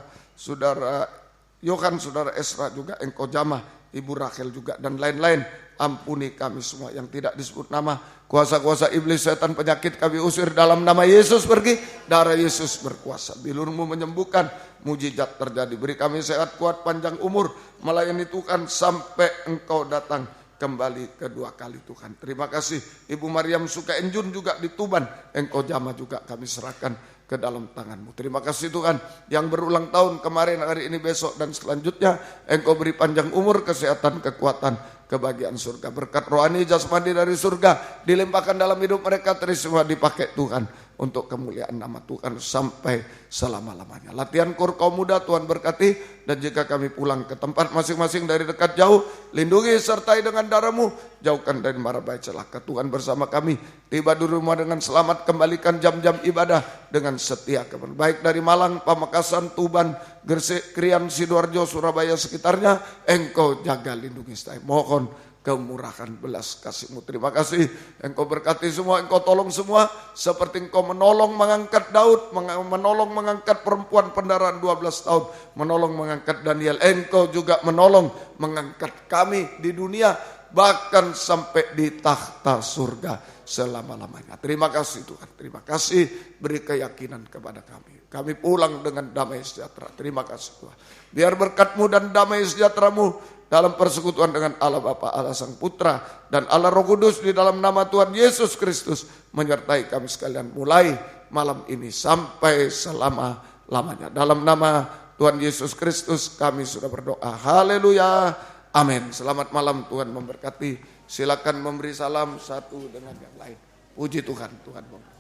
Yohan, Saudara Esra juga engkau jamah. Ibu Rachel juga dan lain-lain. Ampuni kami semua yang tidak disebut nama. Kuasa-kuasa iblis, setan, penyakit kami usir dalam nama Yesus pergi. Darah Yesus berkuasa. Bilur-Mu menyembuhkan, mujizat terjadi. Beri kami sehat, kuat, panjang umur, melayani Tuhan sampai Engkau datang kembali kedua kali Tuhan. Terima kasih. Ibu Mariam Sukaenjun juga di Tuban, engkau jamah juga, kami serahkan ke dalam tangan-Mu. Terima kasih Tuhan, yang berulang tahun kemarin, hari ini, besok, dan selanjutnya, engkau beri panjang umur, kesehatan, kekuatan, kebahagiaan surga. Berkat rohani jasmani dari surga dilimpahkan dalam hidup mereka, terus semua dipakai Tuhan untuk kemuliaan nama Tuhan sampai selama-lamanya. Latihan kur kaum muda Tuhan berkati, dan jika kami pulang ke tempat masing-masing dari dekat jauh, lindungi sertai dengan darah-Mu, jauhkan dari mara bahaya celaka. Tuhan bersama kami, tiba di rumah dengan selamat, kembalikan jam-jam ibadah dengan setia kepada, baik dari Malang, Pamekasan, Tuban, Gresik, Krian, Sidoarjo, Surabaya sekitarnya, engkau jaga lindungi sertai. Mohon kemurahan belas kasih-Mu. Terima kasih Engkau berkati semua, Engkau tolong semua seperti Engkau menolong mengangkat Daud, menolong mengangkat perempuan pendarahan 12 tahun, menolong mengangkat Daniel. Engkau juga menolong mengangkat kami di dunia, bahkan sampai di takhta surga selama-lamanya. Terima kasih Tuhan, terima kasih, beri keyakinan kepada kami. Kami pulang dengan damai sejahtera. Terima kasih Tuhan. Biar berkat-Mu dan damai sejahtera-Mu dalam persekutuan dengan Allah Bapa, Allah Sang Putra, dan Allah Roh Kudus di dalam nama Tuhan Yesus Kristus menyertai kami sekalian mulai malam ini sampai selama-lamanya. Dalam nama Tuhan Yesus Kristus kami sudah berdoa. Haleluya. Amin. Selamat malam, Tuhan memberkati. Silakan memberi salam satu dengan yang lain. Puji Tuhan, Tuhan memberkati.